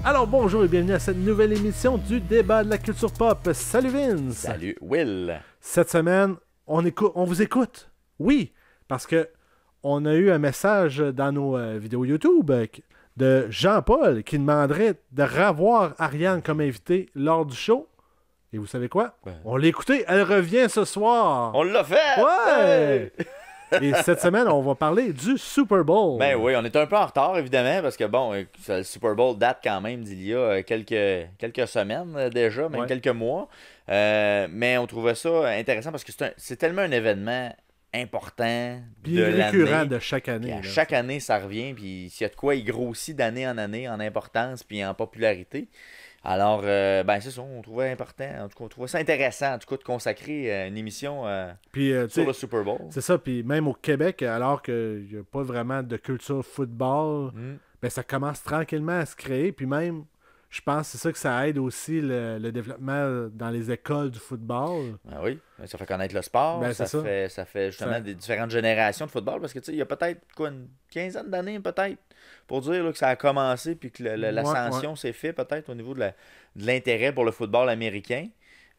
Alors bonjour et bienvenue à cette nouvelle émission du débat de la culture pop. Salut Vince! Salut Will! Cette semaine, on vous écoute. Oui, parce que on a eu un message dans nos vidéos YouTube de Jean-Paul qui demanderait de revoir Ariane comme invitée lors du show. Et vous savez quoi? Ouais. On l'a écouté, elle revient ce soir! On l'a fait! Ouais! Et cette semaine, on va parler du Super Bowl. Ben oui, on est un peu en retard, évidemment, parce que bon, le Super Bowl date quand même d'il y a quelques semaines déjà, même quelques mois. Mais on trouvait ça intéressant parce que c'est tellement un événement important puis de récurrent l'année. de chaque année. À chaque année, ça revient, puis s'il y a de quoi, il grossit d'année en année en importance puis en popularité. Alors, ben c'est ça, on trouvait important, en tout cas, on trouvait ça intéressant, en tout cas, de consacrer une émission puis, sur le Super Bowl. C'est ça, puis même au Québec, alors qu'il n'y a pas vraiment de culture football, ben ça commence tranquillement à se créer, puis même, je pense que c'est ça que ça aide aussi le développement dans les écoles du football. Ben oui, ça fait connaître le sport, Ben, ça fait justement des différentes générations de football, parce que tu sais, il y a peut-être une quinzaine d'années peut-être, pour dire là, que ça a commencé puis que l'ascension s'est fait peut-être au niveau de l'intérêt pour le football américain.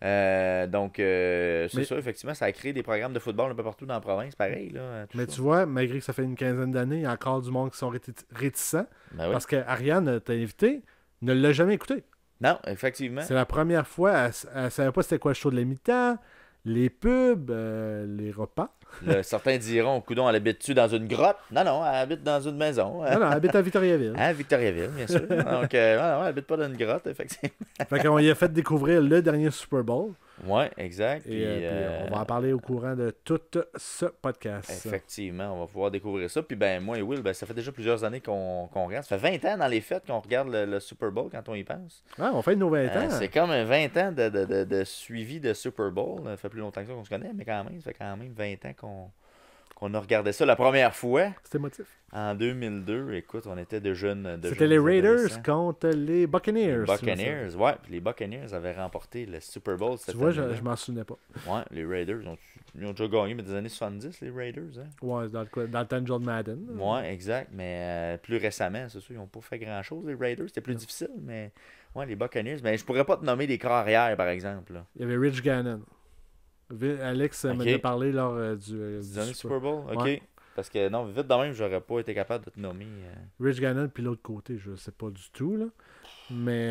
Donc, c'est ça, effectivement, ça a créé des programmes de football un peu partout dans la province, pareil. Là, mais tu vois, malgré que ça fait une quinzaine d'années, il y a encore du monde qui sont réticents, ben oui. parce que Ariane t'a invité, ne l'a jamais écouté. Non, effectivement. C'est la première fois, elle ne savait pas c'était quoi le show de la mi-temps, les pubs, les repas. Certains diront, coudon, elle habite-tu dans une grotte? Non, non, elle habite dans une maison. Non, elle habite à Victoriaville. À Victoriaville, bien sûr. Donc, non, elle habite pas dans une grotte, effectivement. Fait qu'on lui a fait découvrir le dernier Super Bowl. Oui, exact. Et puis on va en parler au courant de tout ce podcast. Effectivement, on va pouvoir découvrir ça. Puis ben moi et Will, ça fait déjà plusieurs années qu'on regarde. Ça fait 20 ans dans les fêtes qu'on regarde le Super Bowl quand on y pense. Ah, on fait nos 20 ans. C'est comme 20 ans de suivi de Super Bowl. Ça fait plus longtemps que ça qu'on se connaît, mais quand même, ça fait quand même 20 ans qu'on a regardé ça la première fois. C'était émotif. En 2002, écoute, on était de jeunes. C'était les Raiders contre les Buccaneers. Les Buccaneers, ouais. Puis les Buccaneers avaient remporté le Super Bowl cette année. Tu vois, je m'en souvenais pas. Ouais, les Raiders, ils ont déjà gagné, mais des années 70, les Raiders. Hein? Ouais, dans le temps de John Madden. Ouais, exact. Mais plus récemment, c'est sûr, ils n'ont pas fait grand-chose, les Raiders. C'était plus difficile, mais ouais, les Buccaneers. Mais je pourrais pas te nommer des carrières, par exemple. Là. Il y avait Rich Gannon. Alex m'en a parlé lors du Super Bowl. OK. Ouais. Parce que non, vite de même, j'aurais pas été capable de te nommer. Rich Gannon, puis l'autre côté, je sais pas du tout. Là. Mais.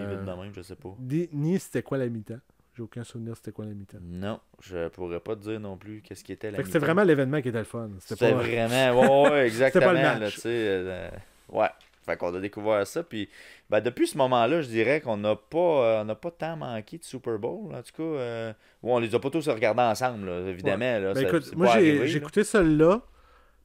Vite de même, je sais pas. Ni c'était quoi la mi-temps. J'ai aucun souvenir c'était quoi la mi-temps. Non, je pourrais pas te dire non plus qu'est-ce qui était la mi-temps. C'était vraiment l'événement qui était le fun. C'était pas... vraiment, ouais, exactement. C'était pas le match. Là, ouais. Fait qu'on a découvert ça, puis ben, depuis ce moment-là, je dirais qu'on n'a pas tant manqué de Super Bowl. En tout cas, on les a pas tous regardés ensemble, là, évidemment. Ouais. Là, ben, écoute, moi, j'ai écouté celle-là,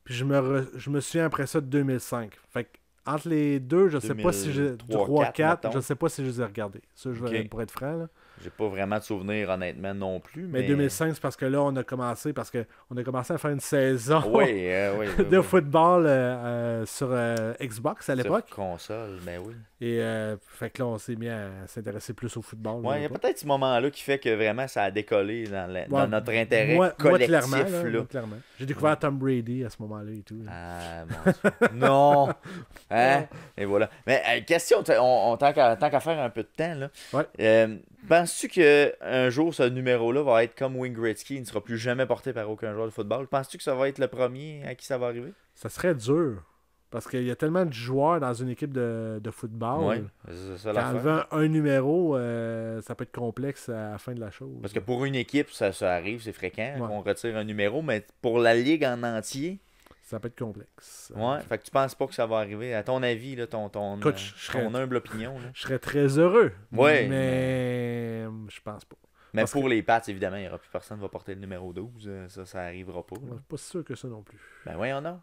puis je me souviens après ça de 2005. Fait que, entre les deux, je sais pas si j'ai... 3-4, je sais pas si je les ai regardés. Ça, pour être franc, là. J'ai pas vraiment de souvenirs, honnêtement, non plus. Mais 2005, c'est parce que là, on a commencé à faire une saison de football sur Xbox à l'époque. Sur console, mais oui. Et fait que là, on s'est mis à s'intéresser plus au football. Ouais, il y a peut-être ce moment-là qui fait que vraiment ça a décollé dans notre intérêt collectif. Moi, clairement. J'ai découvert Tom Brady à ce moment-là et tout. Ah, bon. Non! Hein? Et voilà. Mais question, tant qu'à faire un peu de temps, là. Ouais. Penses-tu qu'un jour, ce numéro-là va être comme Wayne Gretzky, il ne sera plus jamais porté par aucun joueur de football? Penses-tu que ça va être le premier à qui ça va arriver? Ça serait dur. Parce qu'il y a tellement de joueurs dans une équipe de football. Oui, c'est ça l'affaire. Qu'enlevant un numéro, ça peut être complexe à la fin de la chose. Parce que pour une équipe, ça arrive, c'est fréquent qu'on retire un numéro, mais pour la ligue en entier... Ça peut être complexe. Ouais, fait que tu penses pas que ça va arriver. À ton avis, là, ton humble opinion. Là. Je serais très heureux. Ouais. Mais je pense pas. Mais parce pour les Pats, évidemment, il n'y aura plus personne qui va porter le numéro 12. Ça arrivera pas. Je suis pas sûr que ça non plus. Ben voyons non.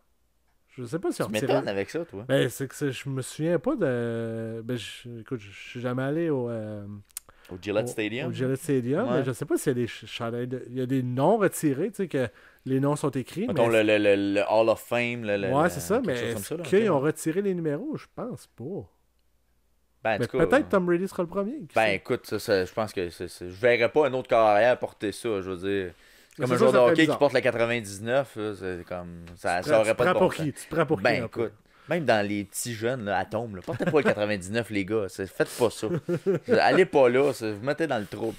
Je sais pas si on Tu m'étonnes avec ça, toi. Ben, c'est que je me souviens pas de... Ben, écoute, je suis jamais allé au Gillette Stadium. Au Gillette Stadium, mais je sais pas s'il y a des chandails... Il y a des noms retirés, tu sais, que les noms sont écrits. Mettons mais... le Hall of Fame. Ouais, c'est ça, mais est-ce qu'ils ont retiré les numéros? Je pense pas. Ben, mais peut-être Tom Brady sera le premier. Ben, écoute, je pense que je verrais pas un autre carrière porter ça, je veux dire... C'est comme un joueur de hockey qui porte la 99, c'est comme... Ça aurait pas de bon sens. Tu te prends pour qui? Ben, écoute... Même dans les petits jeunes, là, Atomes, là, portez pas le 99, les gars. Faites pas ça. Allez pas là. Vous mettez dans le trouble.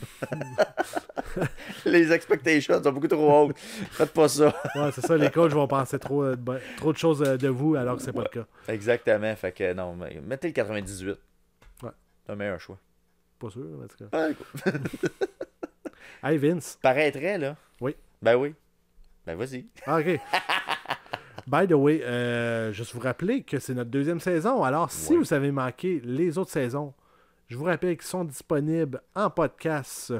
Les expectations sont beaucoup trop hautes. Faites pas ça. Ouais, c'est ça. Les coachs vont penser trop de choses de vous alors que c'est pas le cas. Exactement. Fait que non, mettez le 98. Ouais. C'est un meilleur choix. Pas sûr, en tout cas. Ouais, cool. Hey, Vince. Paraîtrait, là. Oui. Ben oui. Ben vas-y. Ah, OK. By the way, juste vous rappeler que c'est notre 2e saison. Alors, si vous avez manqué les autres saisons, je vous rappelle qu'ils sont disponibles en podcast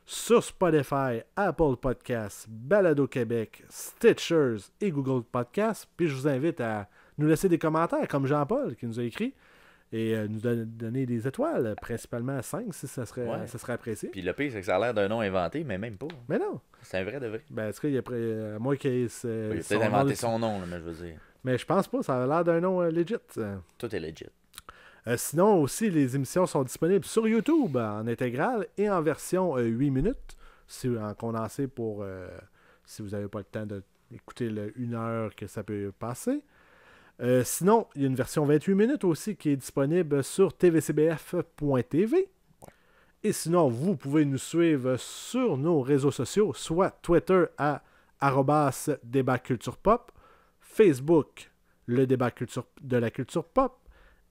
sur Spotify, Apple Podcasts, Balado Québec, Stitchers et Google Podcasts. Puis je vous invite à nous laisser des commentaires, comme Jean-Paul qui nous a écrit, et nous donner des étoiles, principalement 5 si ça serait apprécié. Puis le pire, c'est que ça a l'air d'un nom inventé, mais même pas. Mais non. C'est un vrai de vrai. Ben, en tout cas, il y a moi qui ai Il a peut-être inventé son nom, là, mais je veux dire. Mais je pense pas, ça a l'air d'un nom legit. Tout est legit. Sinon, aussi, les émissions sont disponibles sur YouTube en intégrale et en version 8 minutes, en condensé pour si vous n'avez pas le temps d'écouter le 1 heure que ça peut passer. Sinon, il y a une version 28 minutes aussi qui est disponible sur tvcbf.tv. Ouais. Et sinon, vous pouvez nous suivre sur nos réseaux sociaux, soit Twitter à @débatculturepop, Facebook, le débat de la culture pop,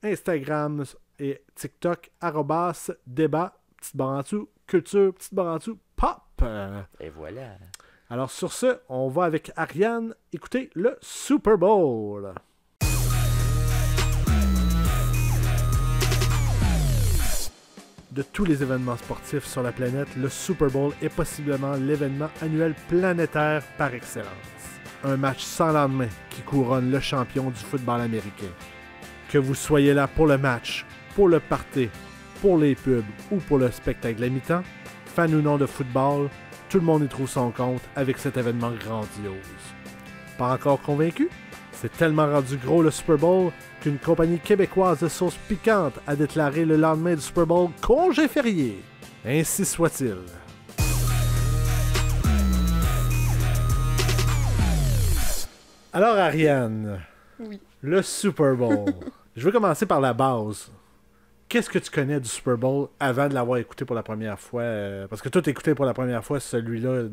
Instagram et TikTok, @débat, petite barre en dessous, culture, petite barre en dessous, pop. Et voilà. Alors sur ce, on va avec Ariane écouter le Super Bowl. De tous les événements sportifs sur la planète, le Super Bowl est possiblement l'événement annuel planétaire par excellence. Un match sans lendemain qui couronne le champion du football américain. Que vous soyez là pour le match, pour le party, pour les pubs ou pour le spectacle à mi-temps, fan ou non de football, tout le monde y trouve son compte avec cet événement grandiose. Pas encore convaincu? C'est tellement rendu gros le Super Bowl qu'une compagnie québécoise de sauce piquante a déclaré le lendemain du Super Bowl congé férié. Ainsi soit-il. Alors Ariane, oui. Le Super Bowl. Je veux commencer par la base. Qu'est-ce que tu connais du Super Bowl avant de l'avoir écouté pour la première fois? Parce que toi, t'as écouté pour la première fois celui-là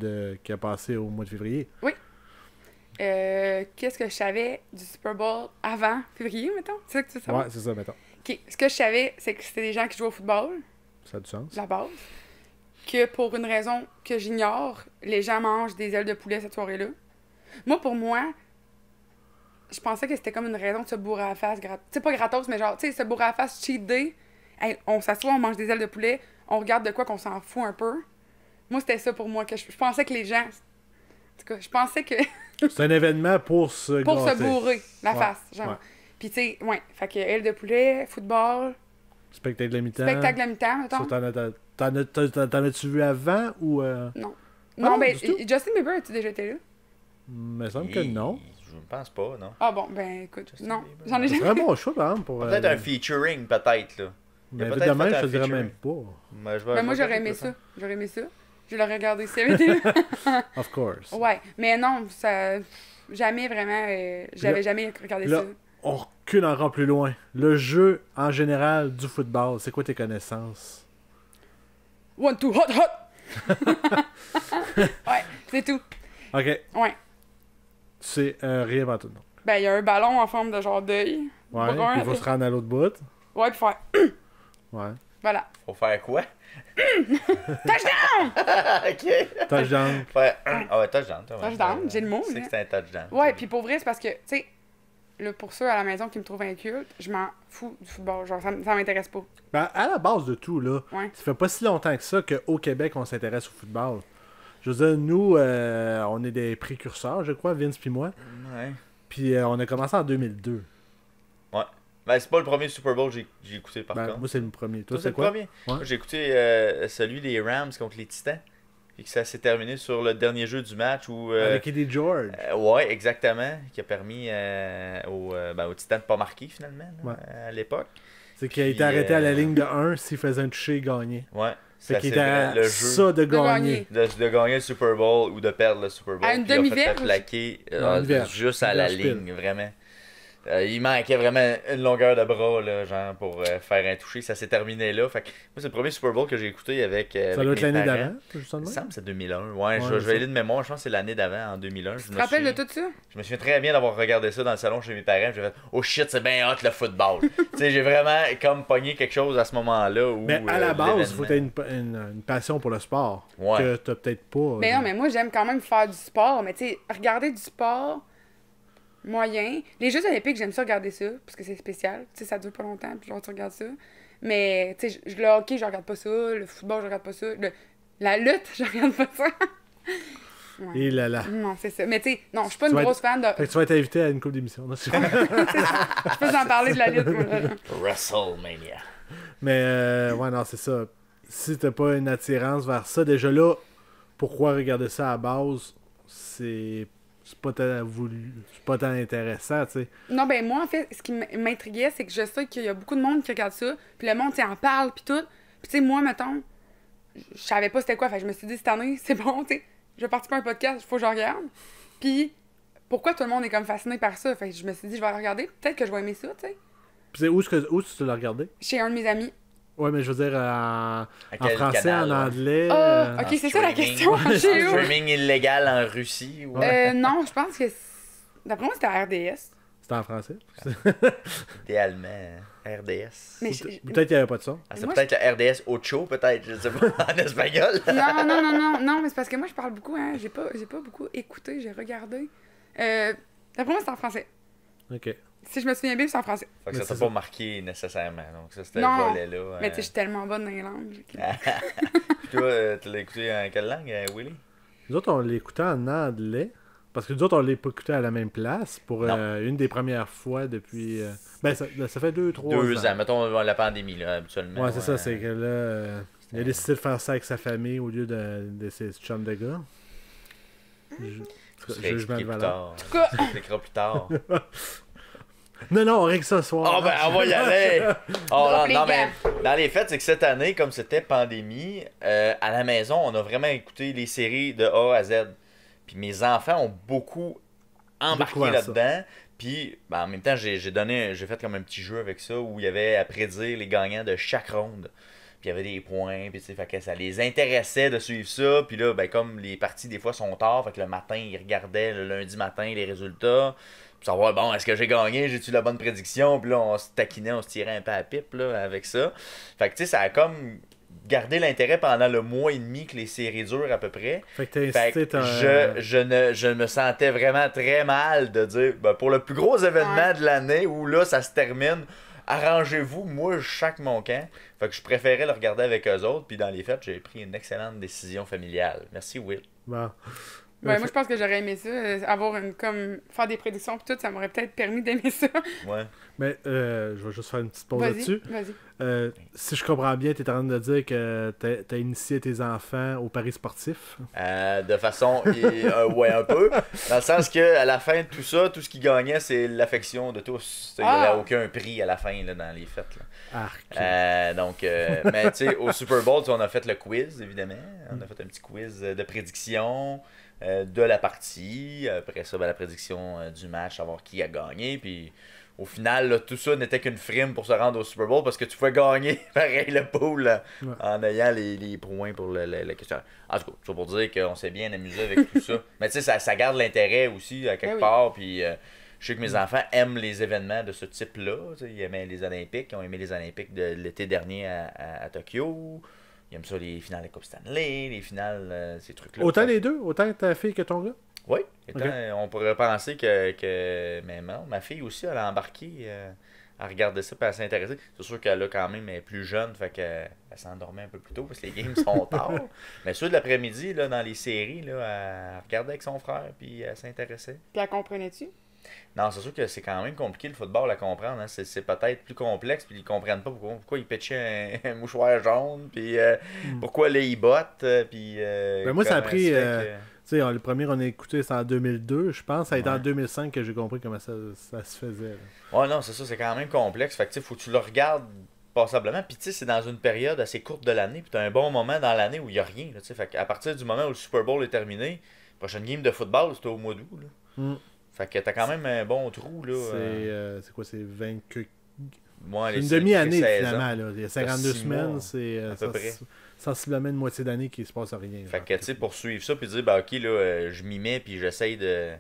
qui a passé au mois de février. Oui. Qu'est-ce que je savais du Super Bowl avant février, mettons? C'est ça que tu veux savoir? Ouais, c'est ça, mettons. OK. Ce que je savais, c'est que c'était des gens qui jouaient au football. Ça a du sens. La base. Que pour une raison que j'ignore, les gens mangent des ailes de poulet cette soirée-là. Moi, pour moi, je pensais que c'était comme une raison de se bourrer à la face. Tu sais, pas gratos, mais genre, tu sais, se bourrer à la face, cheat day. Hey, on s'assoit, on mange des ailes de poulet, on regarde de quoi qu'on s'en fout un peu. Moi, c'était ça pour moi. Que je pensais que les gens... En tout cas, je pensais que... C'est un événement pour se gâter. Bourrer la face, genre. Ouais. Puis, tu sais, ouais. Fait que ailes de poulet, football... Spectacle de la mi-temps. Spectacle de la mi-temps, mettons. T'en as-tu vu avant ou... Non. Non, ben, Justin Bieber, as-tu déjà été là? Il me semble que non. Je ne pense pas, non. Ah bon, ben écoute, Justin non. Bieber. J'en ai jamais. C'est un bon choix, par exemple. Peut-être un featuring, peut-être, là. Mais évidemment, je te dirais même pas. Ben moi, j'aurais aimé ça. J'aurais aimé ça. Je l'aurais regardé si elle avait été là. Of course. Ouais, mais non, ça... Jamais vraiment... J'avais jamais regardé ça. On recule encore plus loin. Le jeu, en général, du football, c'est quoi tes connaissances? 1, 2, hot, hot! Ouais, c'est tout. OK. Ouais. C'est rien avant tout, non? Ben, il y a un ballon en forme de genre d'œil. Ouais, il faut se rendre à l'autre bout. Ouais, puis faire... Ouais. Voilà. Faut faire quoi? Touchdown! OK. Touchdown. Ah ouais, touchdown. Touchdown, j'ai le mot. Tu sais que c'est un touchdown. Ouais, puis pour vrai, c'est parce que, tu sais, là, pour ceux à la maison qui me trouvent inculte, je m'en fous du football. Genre, ça m'intéresse pas. Ben, à la base de tout, là, Ouais. ça fait pas si longtemps que ça qu'au Québec, on s'intéresse au football. Je veux dire, nous, on est des précurseurs, je crois, Vince puis moi. Ouais. Puis on a commencé en 2002. Ouais. Ben, c'est pas le premier Super Bowl que j'ai écouté, par contre. Moi, c'est le premier. Toi, Toi, c'est le quoi? premier? Ouais. Moi, j'ai écouté celui des Rams contre les Titans. Et que ça s'est terminé sur le dernier jeu du match où... Avec Eddie George. Ouais, exactement. Qui a permis aux Titans de pas marquer, finalement, là, Ouais. à l'époque. C'est qu'il a été arrêté à la ligne de 1 s'il faisait un toucher, il gagnait. Ouais. Fait qu'il était à le jeu ça de gagner. de gagner le Super Bowl ou de perdre le Super Bowl. À une Puis il a fait demi-verge? plaquer Non, une verge. juste à Une la verge ligne, vraiment. Il manquait vraiment une longueur de bras, là, genre, pour faire un toucher. Ça s'est terminé là. Fait que, moi, c'est le premier Super Bowl que j'ai écouté avec. Ça avec doit être mes l'année parents. d'avant, Il justement. me semble que c'est 2001. Ouais, je vais aller de mémoire. Je pense que c'est l'année d'avant, en 2001. Tu te rappelles de tout ça? Je me souviens très bien d'avoir regardé ça dans le salon chez mes parents. J'ai fait, oh shit, c'est bien hot le football. Tu sais, j'ai vraiment comme pogné quelque chose à ce moment-là. Où, Mais à la base, il faut que tu aies une passion pour le sport. Ouais. Que tu peut-être pas. Mais non, mais moi, j'aime quand même faire du sport. Mais tu sais, regarder du sport, moyen. Les Jeux Olympiques, j'aime ça regarder ça, parce que c'est spécial. Tu sais, ça dure pas longtemps, puis genre, tu regardes ça. Mais, tu sais, le hockey, je regarde pas ça. Le football, je regarde pas ça. La lutte, je regarde pas ça. Ouais. Et là là. Non, c'est ça. Mais tu sais, non, je suis pas une grosse fan de. Fait que tu vas être invité à une couple d'émissions. Je peux en parler de la lutte, moi. Là. WrestleMania. Mais, ouais, non, c'est ça. Si t'as pas une attirance vers ça, déjà là, pourquoi regarder ça à la base, c'est pas tant voulu, c'est pas tant intéressant, tu sais. Non, ben moi, en fait, ce qui m'intriguait, c'est que je sais qu'il y a beaucoup de monde qui regarde ça, puis le monde, tu sais, en parle, puis tout. Puis tu sais, moi, mettons, je savais pas c'était quoi, fait que je me suis dit, cette année, c'est bon, tu sais, je vais participer à un podcast, il faut que je regarde. Puis, pourquoi tout le monde est comme fasciné par ça? Fait que je me suis dit, je vais le regarder, peut-être que je vais aimer ça, tu sais. Puis c'est où tu l'as regardé? Chez un de mes amis. Ouais, mais je veux dire en quel français, canal, en ouais? anglais. Ah, ok, c'est ça la streaming. question. Chez où? Streaming illégal en Russie. Ou... Non, je pense que. D'après moi, c'était à RDS. C'était en français. Idéalement, RDS. Mais Peut-être qu'il n'y avait pas de son. Ah, c'est moi, peut-être le RDS Ocho, peut-être, je sais pas, en espagnol. Non, mais c'est parce que moi, je parle beaucoup, hein. J'ai pas beaucoup écouté, j'ai regardé. D'après moi, c'est en français. Ok. Si je me souviens bien, c'est en français. Fait que Mais ça t'a c'est pas marqué nécessairement. Donc, ça, c'était Non. le volet-là. Mais tu sais, je suis tellement bonne dans les langues. Puis toi, tu l'as écouté en quelle langue, Willy? Nous autres, on l'écoutait en anglais. Parce que nous autres, on l'a pas écouté à la même place pour une des premières fois depuis. Ben, ça fait 2-3 ans. 2 ans, mettons la pandémie, là, habituellement. Ouais, c'est ça, c'est que là, il a décidé de faire ça avec sa famille au lieu de ses chums de gars. Jugement de valeur. En tout cas, on expliquera plus tard. Non, on règle ça ce soir. Oh, ben, on va y aller! Oh, Drop non, les mais gants. dans les faits, c'est que cette année, comme c'était pandémie, à la maison, on a vraiment écouté les séries de A à Z. Puis mes enfants ont beaucoup embarqué Découvert ça. là-dedans. Puis, ben, en même temps, j'ai fait comme un petit jeu avec ça où il y avait à prédire les gagnants de chaque ronde. Puis il y avait des points, puis tu sais, fait que ça les intéressait de suivre ça. Puis là, ben, comme les parties des fois sont tard, fait que le matin, ils regardaient le lundi matin les résultats. Pour savoir, bon, est-ce que j'ai gagné, j'ai-tu la bonne prédiction? Puis là, on se taquinait, on se tirait un peu à la pipe là, avec ça. Fait que tu sais, ça a comme gardé l'intérêt pendant le mois et demi que les séries durent à peu près. Fait que t'as Fait incité que je me sentais vraiment très mal de dire, ben, pour le plus gros événement de l'année où là, ça se termine, arrangez-vous, moi, je chaque mon camp. Fait que je préférais le regarder avec eux autres, puis dans les faits, j'ai pris une excellente décision familiale. Merci, Will. Bon. Ouais, moi, je pense que j'aurais aimé ça. Avoir comme. Faire des prédictions, pis tout, ça m'aurait peut-être permis d'aimer ça. Ouais. Mais je vais juste faire une petite pause là-dessus. Vas-y. Si je comprends bien, tu es en train de dire que t'as initié tes enfants au paris sportif. De façon, ouais, un peu. Dans le sens que à la fin de tout ça, tout ce qui gagnait, c'est l'affection de tous. Il n'y avait aucun prix à la fin là, dans les fêtes. Là. Arc. Donc, mais tu sais, au Super Bowl, on a fait le quiz, évidemment. On a fait un petit quiz de prédiction de la partie. Après ça, ben, la prédiction du match, savoir qui a gagné. Puis au final, là, tout ça n'était qu'une frime pour se rendre au Super Bowl parce que tu pouvais gagner pareil le pool en ayant les points pour le question. En tout cas, c'est pour dire qu'on s'est bien amusé avec tout ça. Mais tu sais, ça garde l'intérêt aussi à quelque part. Puis je sais que mes enfants aiment les événements de ce type-là. Ils aimaient les Olympiques. Ils ont aimé les Olympiques de l'été dernier à Tokyo. Ils aiment ça, les finales de Coupe Stanley, les finales, ces trucs-là. Autant les deux? Autant ta fille que ton gars? Oui. On pourrait penser que mais non, ma fille aussi, elle a embarqué à regarder ça et à s'intéresser. C'est sûr qu'elle a quand même, elle est plus jeune, fait qu'elle s'endormait un peu plus tôt parce que les games sont tard. Mais ceux de l'après-midi, là, dans les séries, là, elle regardait avec son frère puis elle s'intéressait. Puis elle comprenait-tu? Non, c'est sûr que c'est quand même compliqué le football à comprendre. Hein. C'est peut-être plus complexe, puis ils comprennent pas pourquoi ils pitchaient un mouchoir jaune, puis pourquoi là ils bottent, puis... Ben moi, ça a pris... Tu sais, le premier on a écouté, c'est en 2002, je pense. Ça a été en 2005 que j'ai compris comment ça se faisait. Là. Ouais, non, c'est ça, c'est quand même complexe. Fait que tu sais, faut que tu le regardes passablement. Puis tu sais, c'est dans une période assez courte de l'année, puis t'as un bon moment dans l'année où il y a rien. Là, fait qu'à partir du moment où le Super Bowl est terminé, la prochaine game de football, c'était au mois d'août. Là. Fait que t'as quand même un bon trou, là. C'est quoi, c'est 20... Ouais, une demi-année, saisons. finalement. Là. Il y a 52 semaines, mois, c'est à peu près. sensiblement une moitié d'année qu'il se passe rien. Fait que, tu sais, pour suivre ça, puis dire, ben, ok, là, je m'y mets, puis j'essaye de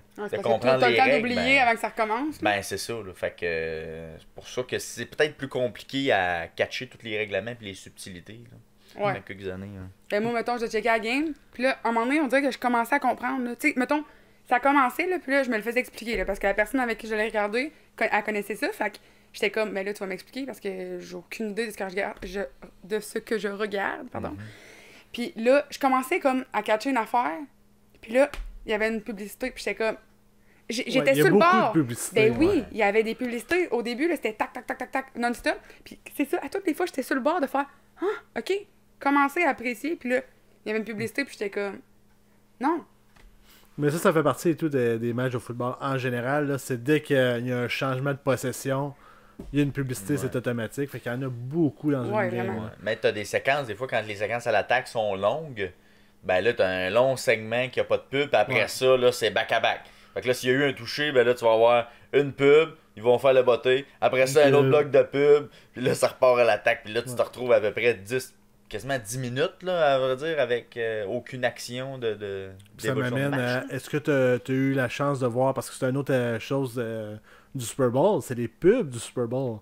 comprendre t'as les le temps règles. d'oublier avant que ça recommence. Ben, c'est ça, là. Fait que, c'est pour ça que c'est peut-être plus compliqué à catcher tous les règlements puis les subtilités, là. Ouais. Il y a quelques années, hein. Ben, moi, mettons, je checkais la game, puis là, à un moment donné, on dirait que je commençais à comprendre, là. Tu sais, mettons, ça a commencé, là, puis là, je me le faisais expliquer, là, parce que la personne avec qui je l'ai regardé, elle connaissait ça, fait que j'étais comme, ben là, tu vas m'expliquer, parce que j'ai aucune idée de ce que je regarde, pardon. Puis là, je commençais comme à catcher une affaire, puis là, il y avait une publicité, puis j'étais comme... J'étais sur le bord. Ben oui, il y avait des publicités. Au début, là, c'était tac, tac, tac, tac, tac, non-stop. Puis c'est ça, à toutes les fois, j'étais sur le bord de faire « Ah, OK ». Commencer à apprécier, puis là, il y avait une publicité, puis j'étais comme « Non ». Mais ça fait partie et tout des matchs de football en général. Là, c'est dès qu'il y a un changement de possession, il y a une publicité, c'est automatique. Fait qu'il y en a beaucoup dans une game. Ouais. Mais t'as des séquences, des fois, quand les séquences à l'attaque sont longues, ben là, t'as un long segment qui a pas de pub, puis après ça, là, c'est back-à-back. Fait que là, s'il y a eu un touché, ben là, tu vas avoir une pub, ils vont faire le botté. Après ça, un autre bloc de pub, puis là, ça repart à l'attaque. Puis là, tu te retrouves à peu près quasiment 10 minutes, là, à vrai dire, avec aucune action de ça m'amène à... Est-ce que tu as eu la chance de voir, parce que c'est une autre chose du Super Bowl, c'est les pubs du Super Bowl.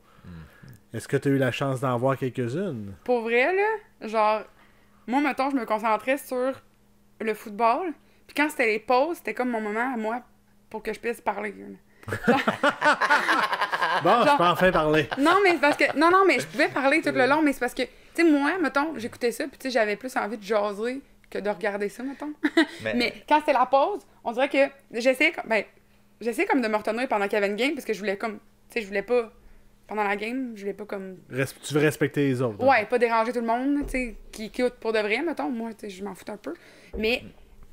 Est-ce que tu as eu la chance d'en voir quelques-unes? Pour vrai, là, genre, moi, mettons, je me concentrais sur le football, puis quand c'était les pauses, c'était comme mon moment à moi pour que je puisse parler. Bon, je peux enfin parler. Non, mais c'est parce que... Non, mais je pouvais parler tout le long, mais c'est parce que, tu sais, moi, mettons, j'écoutais ça, puis tu sais, j'avais plus envie de jaser que de regarder ça, mettons. Mais quand c'était la pause, on dirait que j'essayais comme de me retenir pendant qu'il y avait une game, parce que je voulais comme... Tu sais, je voulais pas... Pendant la game, je voulais pas comme... Tu veux respecter les autres. Ouais, pas déranger tout le monde, tu sais, qui écoute pour de vrai, mettons. Moi, tu sais, je m'en fous un peu. Mais,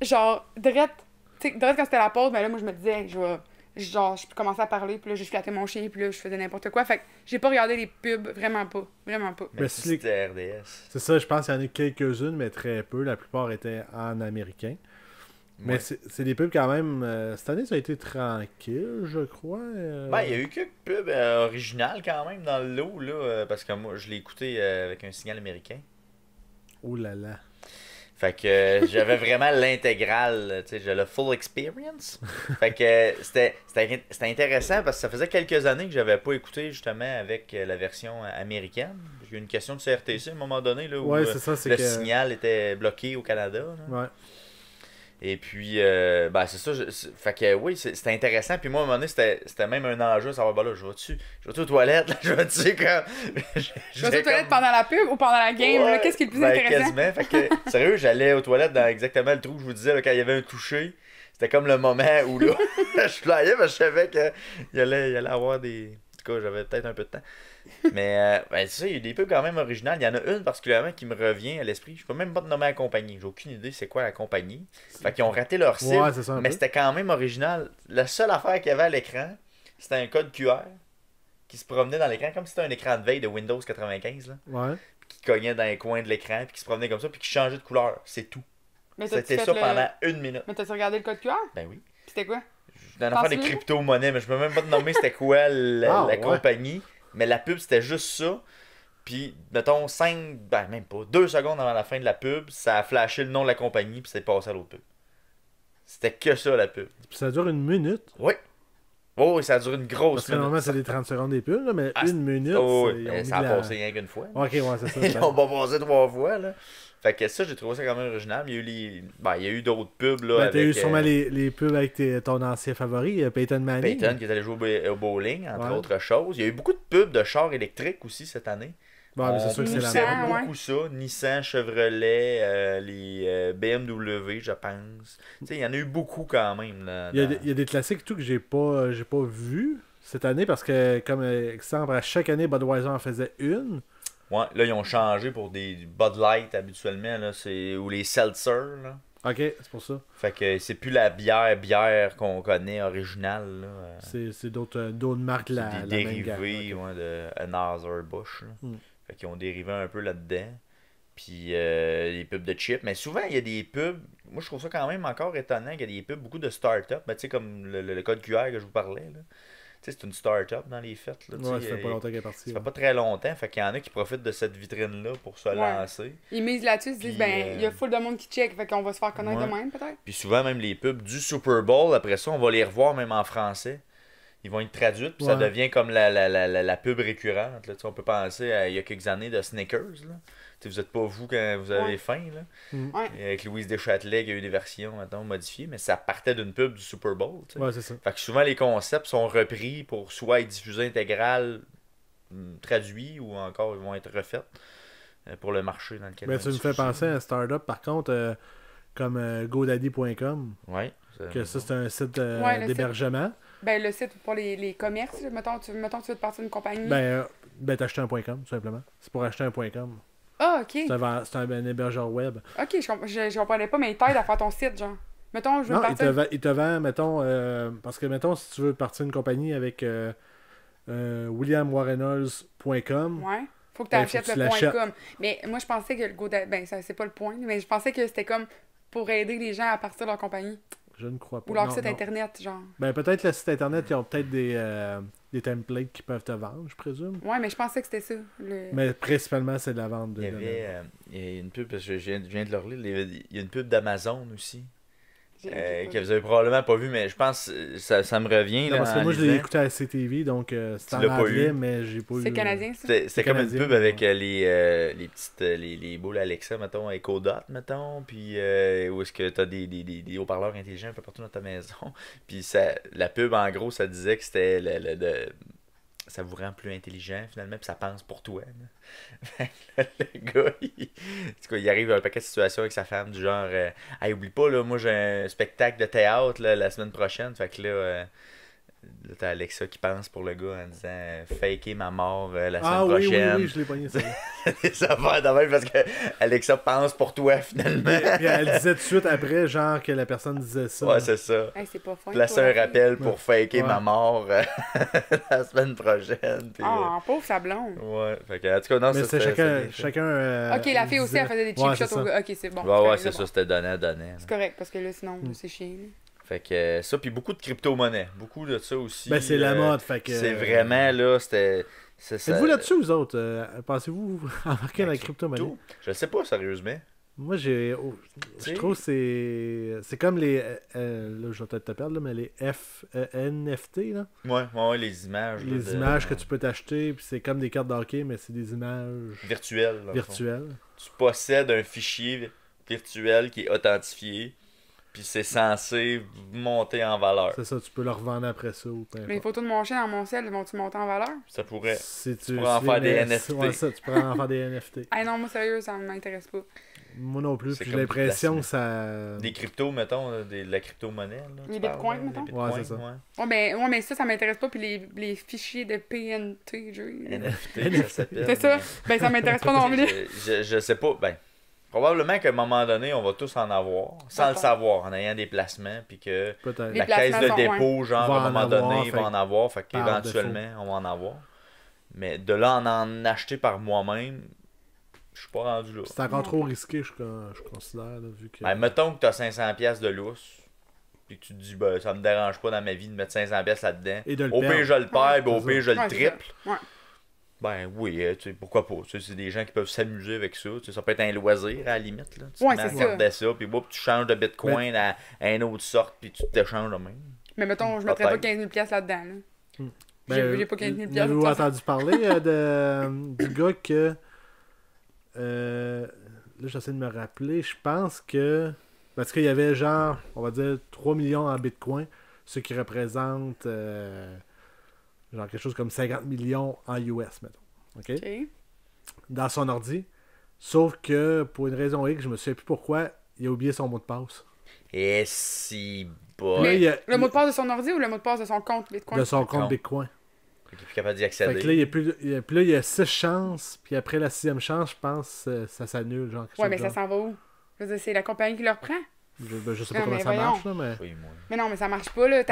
genre, direct quand c'était la pause, ben là, moi, je me disais, hey, je commençais à parler, puis là, je flattais mon chien, puis là, je faisais n'importe quoi. Fait que j'ai pas regardé les pubs, vraiment pas. Vraiment pas. Mais c'était RDS. C'est ça, je pense qu'il y en a quelques-unes, mais très peu. La plupart étaient en américain. Mais c'est des pubs quand même... cette année, ça a été tranquille, je crois. Ben, il y a eu quelques pubs originales quand même dans le lot, là, parce que moi, je l'ai écouté avec un signal américain. Oh là là. Fait que j'avais vraiment l'intégrale, tu sais, j'ai le full experience. Fait que c'était intéressant parce que ça faisait quelques années que j'avais pas écouté justement avec la version américaine. J'ai eu une question de CRTC à un moment donné là, où le signal était bloqué au Canada. Là. Ouais. Et puis, ben c'est ça. Fait que oui, c'était intéressant. Puis moi, à un moment donné, c'était même un enjeu de savoir, ben là, je vais-tu aux toilettes? Là, je vais-tu comme. Je vais aux toilettes pendant la pub ou pendant la game? Ouais, qu'est-ce qui est le plus intéressant? Quasiment. Fait que, sérieux, j'allais aux toilettes dans exactement le trou que je vous disais, là, quand il y avait un touché. C'était comme le moment où là, je flyais, parce que je savais qu'il allait avoir des. En tout cas, j'avais peut-être un peu de temps. Mais ben, tu sais, il y a des pubs quand même originales. Il y en a une particulièrement qui me revient à l'esprit. Je peux même pas te nommer la compagnie. J'ai aucune idée c'est quoi la compagnie. Fait qu'ils ont raté leur cible. Ouais, c'est ça, mais c'était quand même original. La seule affaire qu'il y avait à l'écran, c'était un code QR qui se promenait dans l'écran comme si c'était un écran de veille de Windows 95. Là, ouais. Qui cognait dans les coins de l'écran, puis qui se promenait comme ça, puis qui changeait de couleur. C'est tout. C'était ça pendant 1 minute. Mais t'as-tu regardé le code QR? Ben oui. C'était quoi? Dans l'affaire des crypto-monnaies, mais je peux même pas te nommer c'était quoi la compagnie. Mais la pub, c'était juste ça. Puis, mettons, 2 secondes avant la fin de la pub, ça a flashé le nom de la compagnie, puis c'est passé à l'autre pub. C'était que ça, la pub. Puis ça dure 1 minute. Oui. Oh, ça dure une grosse Parce que normalement, c'est des 30 secondes des pubs, là, mais 1 minute. Ça a passé rien qu'une fois. Ok, ouais, c'est ça. Ils ont pas passé 3 fois, là. Fait que ça, j'ai trouvé ça quand même original. Il y a eu d'autres pubs, là. T'as eu sûrement les pubs avec ton ancien favori, Peyton Manning. Peyton qui est allé jouer au bowling, entre autres choses. Il y a eu beaucoup de pubs de chars électriques aussi cette année. Bon, mais c'est sûr que c'est la même. Beaucoup ça. Nissan, Chevrolet, les BMW, je pense. Tu sais, il y en a eu beaucoup quand même. Là, il y a des classiques et tout que j'ai pas vu cette année parce que, comme exemple, à chaque année, Budweiser en faisait une. Ouais, là, ils ont changé pour des Bud Light habituellement, là, ou les Seltzer, là. Ok, c'est pour ça. Fait que c'est plus la bière qu'on connaît originale, là. C'est d'autres marques c'est la des même gamme. dérivés de Anheuser-Busch, là. Fait qu'ils ont dérivé un peu là-dedans. Puis les pubs de chips. Mais souvent, il y a des pubs. Moi, je trouve ça quand même encore étonnant qu'il y a des pubs, beaucoup de start-up. Ben, tu sais, comme le code QR que je vous parlais. Là. Tu sais, c'est une start-up dans les fêtes. Là, ouais, ça fait pas longtemps qu'elle est partie. Ça fait pas très longtemps. Fait qu'il y en a qui profitent de cette vitrine-là pour se lancer. Ils misent là-dessus, ils se disent, Puis, il y a full de monde qui check, fait qu'on va se faire connaître de même, peut-être. Puis souvent, même les pubs du Super Bowl, après ça, on va les revoir même en français. Ils vont être traduits, puis ça devient comme la pub récurrente. Là. On peut penser à il y a quelques années de Snickers. Là. Vous n'êtes pas vous quand vous avez faim. Là. Avec Louise Deschâtelet, il y a eu des versions maintenant modifiées, mais ça partait d'une pub du Super Bowl. Ouais, c'est ça. Fait que souvent, les concepts sont repris pour soit être diffusés intégral, traduits, ou encore ils vont être refaits pour le marché dans lequel Mais tu me fais penser à un startup, par contre, comme GoDaddy.com. Ouais. Que ça, c'est un site d'hébergement. Ben, le site pour les commerces, mettons, tu veux te partir d'une compagnie. Ben, t'acheter un .com, tout simplement. C'est pour acheter un .com. Ah, ok. C'est un hébergeur web. Ok, je comprenais pas, mais il t'aide à faire ton site, genre. Mettons, je veux non, partir... il te vend, mettons, parce que, mettons, si tu veux partir une compagnie avec williamwarrenholz.com. Ouais. Faut que tu achètes le .com. Mais moi, je pensais que le GoDaddy... Ben, ça, c'est pas le point, mais je pensais que c'était comme pour aider les gens à partir de leur compagnie. Je ne crois pas. Ou leur site internet, genre. Ben, peut-être le site internet, ils ont peut-être des templates qui peuvent te vendre, je présume. Ouais, mais je pensais que c'était ça. Mais principalement, c'est de la vente de... Il y a une pub, parce que je viens de le relire, il y a une pub d'Amazon aussi. Que vous avez probablement pas vu, mais je pense que ça me revient. Non, là, parce que moi, je l'ai écouté à CTV, donc c'est en anglais, mais j'ai pas eu... C'est canadien, ça? C'est comme une pub avec les petites les boules Alexa, mettons, Echo Dot, mettons, puis où est-ce que t'as des haut-parleurs intelligents un peu partout dans ta maison. Puis la pub, en gros, ça disait que c'était ça vous rend plus intelligent finalement, puis ça pense pour toi. Le gars, il arrive à un paquet de situations avec sa femme, du genre hey, oublie pas, là, moi j'ai un spectacle de théâtre là, la semaine prochaine, fait que là t'as Alexa qui pense pour le gars en disant faker ma mort la semaine prochaine. Oui, je l'ai pogné ça. Ça va de même parce que Alexa pense pour toi finalement. Et elle disait tout de suite après, genre que la personne disait ça. Ouais, c'est ça. Hey, c'est pas fin. Placer un rappel pour faker ma mort la semaine prochaine. Puis, pauvre sa blonde. Ouais, fait que, en tout cas, non, mais c'est chacun ok, la fille aussi, elle faisait des cheap shots. Ok, c'est bon. Ouais, c'est ça, c'était donnant. C'est correct, parce que là, sinon, c'est chiant. Fait que ça, puis beaucoup de crypto-monnaies. Beaucoup de ça aussi. Ben, c'est la mode, fait que... C'est vraiment, là, c'était... Êtes-vous là-dessus, vous autres? Pensez-vous embarquer dans la crypto-monnaie? Je sais pas, sérieusement. Moi, je trouve que c'est comme les... là, je vais peut-être te perdre, là, mais les NFT, là. Ouais, les images. Les images que tu peux t'acheter, puis c'est comme des cartes d'hockey, mais c'est des images... Virtuelles. Tu possèdes un fichier virtuel qui est authentifié. Puis c'est censé monter en valeur. C'est ça, tu peux le revendre après ça. Ou mais les photos de mon chien dans mon ciel, vont-tu monter en valeur? Ça pourrait. Si tu pourrais en faire des NFT. Ouais, ça, tu pourrais en faire des NFT. Ah non, moi sérieux, ça m'intéresse pas. Moi non plus, puis j'ai l'impression que ça... Des cryptos, mettons, de la crypto-monnaie. Les bitcoins, mettons. Ouais, c'est ça. Ouais, mais ça m'intéresse pas, puis les fichiers de PNT, NFT, ça s'appelle. C'est ça? Ben ça m'intéresse pas non plus. Je sais pas, probablement qu'à un moment donné, on va tous en avoir, sans le savoir, en ayant des placements, puis que la caisse de dépôt, genre, à un moment donné, va en avoir, fait qu'éventuellement, on va en avoir. Mais de là en acheter par moi-même, je suis pas rendu là. C'est encore trop risqué, je considère, là, vu que... Ben, mettons que tu as 500$ de lousse, puis que tu te dis, ben, ça me dérange pas dans ma vie de mettre 500$ là-dedans. Et de le au pire, je le perds, au pire, je le triple. Ouais. Ben oui, pourquoi pas. C'est des gens qui peuvent s'amuser avec ça. Ça peut être un loisir à la limite. Là. Tu c'est regarder ça, puis tu changes de bitcoin à une autre sorte, puis tu t'échanges de même. Mais mettons, je mettrais pas 15 000$ là-dedans. Là. J'ai pas 15 000$. Avez-vous entendu parler du gars que... là, j'essaie de me rappeler. Je pense que... Parce qu'il y avait genre, on va dire, 3 millions en bitcoin, ce qui représente... genre quelque chose comme 50 millions en US, mettons. OK? Dans son ordi. Sauf que, pour une raison X, je me souviens plus pourquoi, il a oublié son mot de passe. Et si bon. Le mot de passe de son ordi ou le mot de passe de son compte Bitcoin? De son compte Bitcoin. Il est plus capable d'y accéder. Fait que là, il y a 6 chances, puis après la 6e chance, je pense, ça s'annule. Genre, ouais, mais ça s'en va où? Je veux dire, c'est la compagnie qui le reprend? Je sais pas comment ça marche, là, mais... Oui, mais non, mais ça marche pas, là.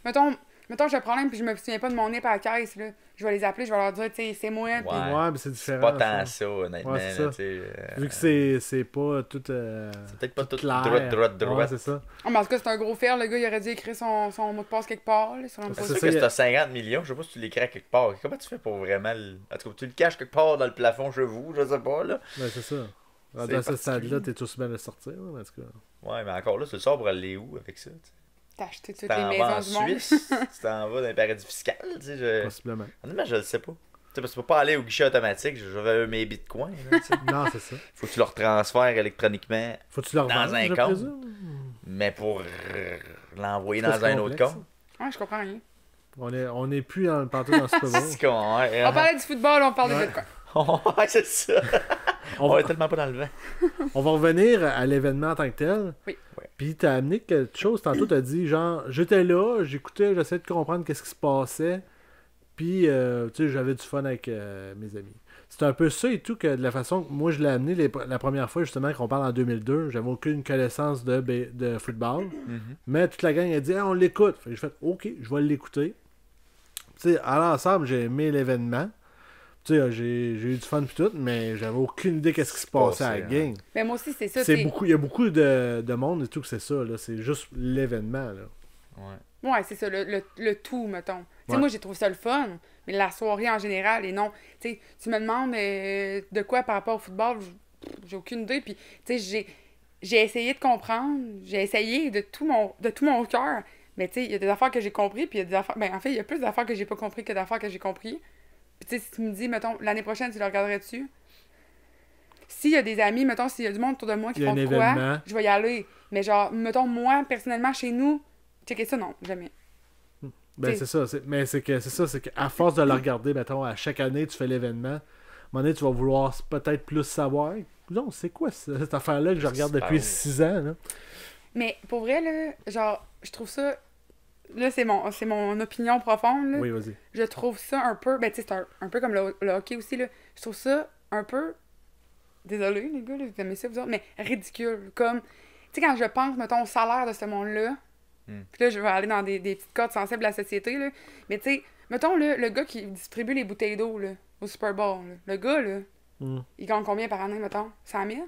Mettons... mettons, j'ai un problème, puis je me souviens pas de mon nez à la caisse, là. Je vais les appeler, je vais leur dire, tu sais, c'est moi. Puis... Ouais, mais c'est C'est différent. pas tant ça, honnêtement. Ouais, c'est là, ça. tu sais, Vu que c'est pas tout. c'est peut-être pas tout clair. droit. Ouais, c'est ça. Oh, mais en tout cas, c'est un gros fer, le gars, il aurait dû écrire son mot de passe quelque part, là, sur un C'est post. sûr que si t'as 50 millions, je sais pas si tu l'écris à quelque part. Comment tu fais pour vraiment En tout cas, tu le caches quelque part dans le plafond chez vous, je sais pas, là. Ouais, c'est ça. C'est Dans ce particulier. stade-là, t'es tous bien de le sortir, là, en tout cas. Ouais, mais encore là, tu le sors pour aller où avec ça, tu sais? T'as acheté toutes Tu les t'en vas maisons en du monde. Suisse, tu t'en vas dans un paradis fiscal, tu sais. Possiblement. Honnêtement, je le sais pas. Tu sais, parce que tu peux pas aller au guichet automatique, j'avais mes bitcoins, là, tu sais. Non, c'est ça. Faut que tu leur transfères électroniquement, Faut-tu le Dans revendre, un je compte. présume? mais pour l'envoyer Ça, dans c'est un autre complexe, compte. Ouais, je comprends rien. On est plus dans le pantoute dans le Super Bowl. C'est con, ouais. On parlait du football, on parle de Ouais. Bitcoin. Ouais, c'est ça. On On va, est tellement pas dans le vent. on va revenir à l'événement en tant que tel. Oui. Ouais. Puis t'as amené quelque chose. Tantôt, t'as dit, genre, j'étais là, j'écoutais, j'essayais de comprendre qu'est-ce qui se passait. Puis, tu sais, j'avais du fun avec mes amis. C'est un peu ça et tout que de la façon que moi je l'ai amené la première fois, justement, qu'on parle en 2002. J'avais aucune connaissance de football. Mais toute la gang a dit, ah, on l'écoute. Fait que j'ai fait, ok, je vais l'écouter. Tu sais, à l'ensemble, j'ai aimé l'événement. Tu sais, j'ai eu du fun pis tout, mais j'avais aucune idée qu'est-ce qui se passait à la passé, game. Mais moi aussi, c'est ça. C'est t'sais. beaucoup, il y a beaucoup de monde et tout que c'est ça, là. C'est juste l'événement, là. Ouais. Ouais, c'est ça, le tout, mettons. Tu sais, Ouais. moi, j'ai trouvé ça le fun, mais la soirée en général, et non. Tu sais, tu me demandes de quoi par rapport au football, j'ai aucune idée. Puis, tu sais, j'ai essayé de comprendre, j'ai essayé de tout mon cœur. Mais, tu sais, il y a des affaires que j'ai compris, puis il y a des affaires. Ben, en fait, il y a plus d'affaires que j'ai pas compris que d'affaires que j'ai compris. Puis, tu sais, si tu me dis, mettons, l'année prochaine, tu le regarderais dessus. S'il y a des amis, mettons, s'il y a du monde autour de moi qui Il y a font un de quoi, événement. je vais y aller. Mais, genre, mettons, moi, personnellement, chez nous, checker ça, non, jamais. Ben, T'sais. c'est ça. Mais c'est qu'à force de le regarder, mettons, à chaque année, tu fais l'événement. À un moment donné, tu vas vouloir peut-être plus savoir. Non, c'est quoi cette affaire-là que je regarde C'est depuis pas 6 ans, là? Mais pour vrai, là, genre, je trouve ça. Là, c'est mon opinion profonde, là. Oui, vas-y. Je trouve ça un peu. Ben, tu sais, c'est un peu comme le hockey aussi, là. Je trouve ça un peu. Désolé, les gars, là, vous aimez ça, vous autres, mais ridicule. Comme. Tu sais, quand je pense, mettons, au salaire de ce monde-là. Puis là, je vais aller dans des petites codes sensibles de la société, là. Mais tu sais, mettons, là, le gars qui distribue les bouteilles d'eau, là, au Super Bowl, là. Le gars, là, Mm. il gagne combien par année, mettons? 100 000?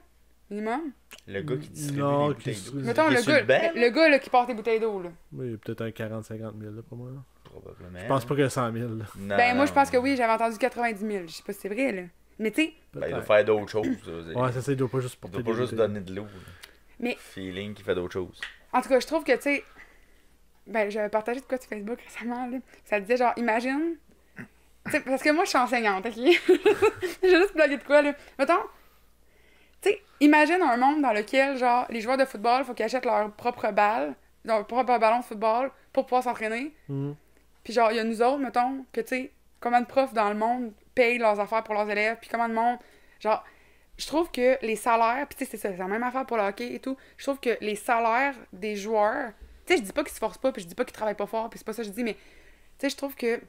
Minimum? Le gars qui distribue Non, les qui bouteilles distribue- d'eau. Mettons, Il est le sur gars, le banc, le gars là, qui porte les bouteilles d'eau, là. Oui, peut-être un 40-50 000, là, pour moi. Là. Probablement. Je pense pas que 100 000, là. Non, Ben, moi, je non. pense que oui, j'avais entendu 90 000. Je sais pas si c'est vrai, là. Mais tu sais, Ben, il doit Peut-être. faire d'autres choses. ça veut dire. Ouais, c'est ça, il doit pas juste Il porter doit pas des juste bouteilles. donner de l'eau. là. Mais- Feeling qui fait d'autres choses. en tout cas, je trouve que, tu sais, ben, j'avais partagé de quoi sur Facebook récemment, là. Ça disait, genre, imagine. Tu sais, parce que moi, je suis enseignante, ok? J'ai juste blogué de quoi, là. Mettons, tu sais, imagine un monde dans lequel, genre, les joueurs de football, faut qu'ils achètent leur propre balle, leur propre ballon de football pour pouvoir s'entraîner. Mm. Puis genre, il y a nous autres, mettons, que tu sais, combien de profs dans le monde payent leurs affaires pour leurs élèves, puis combien de monde. Genre, je trouve que les salaires, puis tu sais, c'est ça, c'est la même affaire pour le hockey et tout. Je trouve que les salaires des joueurs, tu sais, je dis pas qu'ils se forcent pas, puis je dis pas qu'ils travaillent pas fort, puis c'est pas ça que je dis, mais tu sais, je trouve que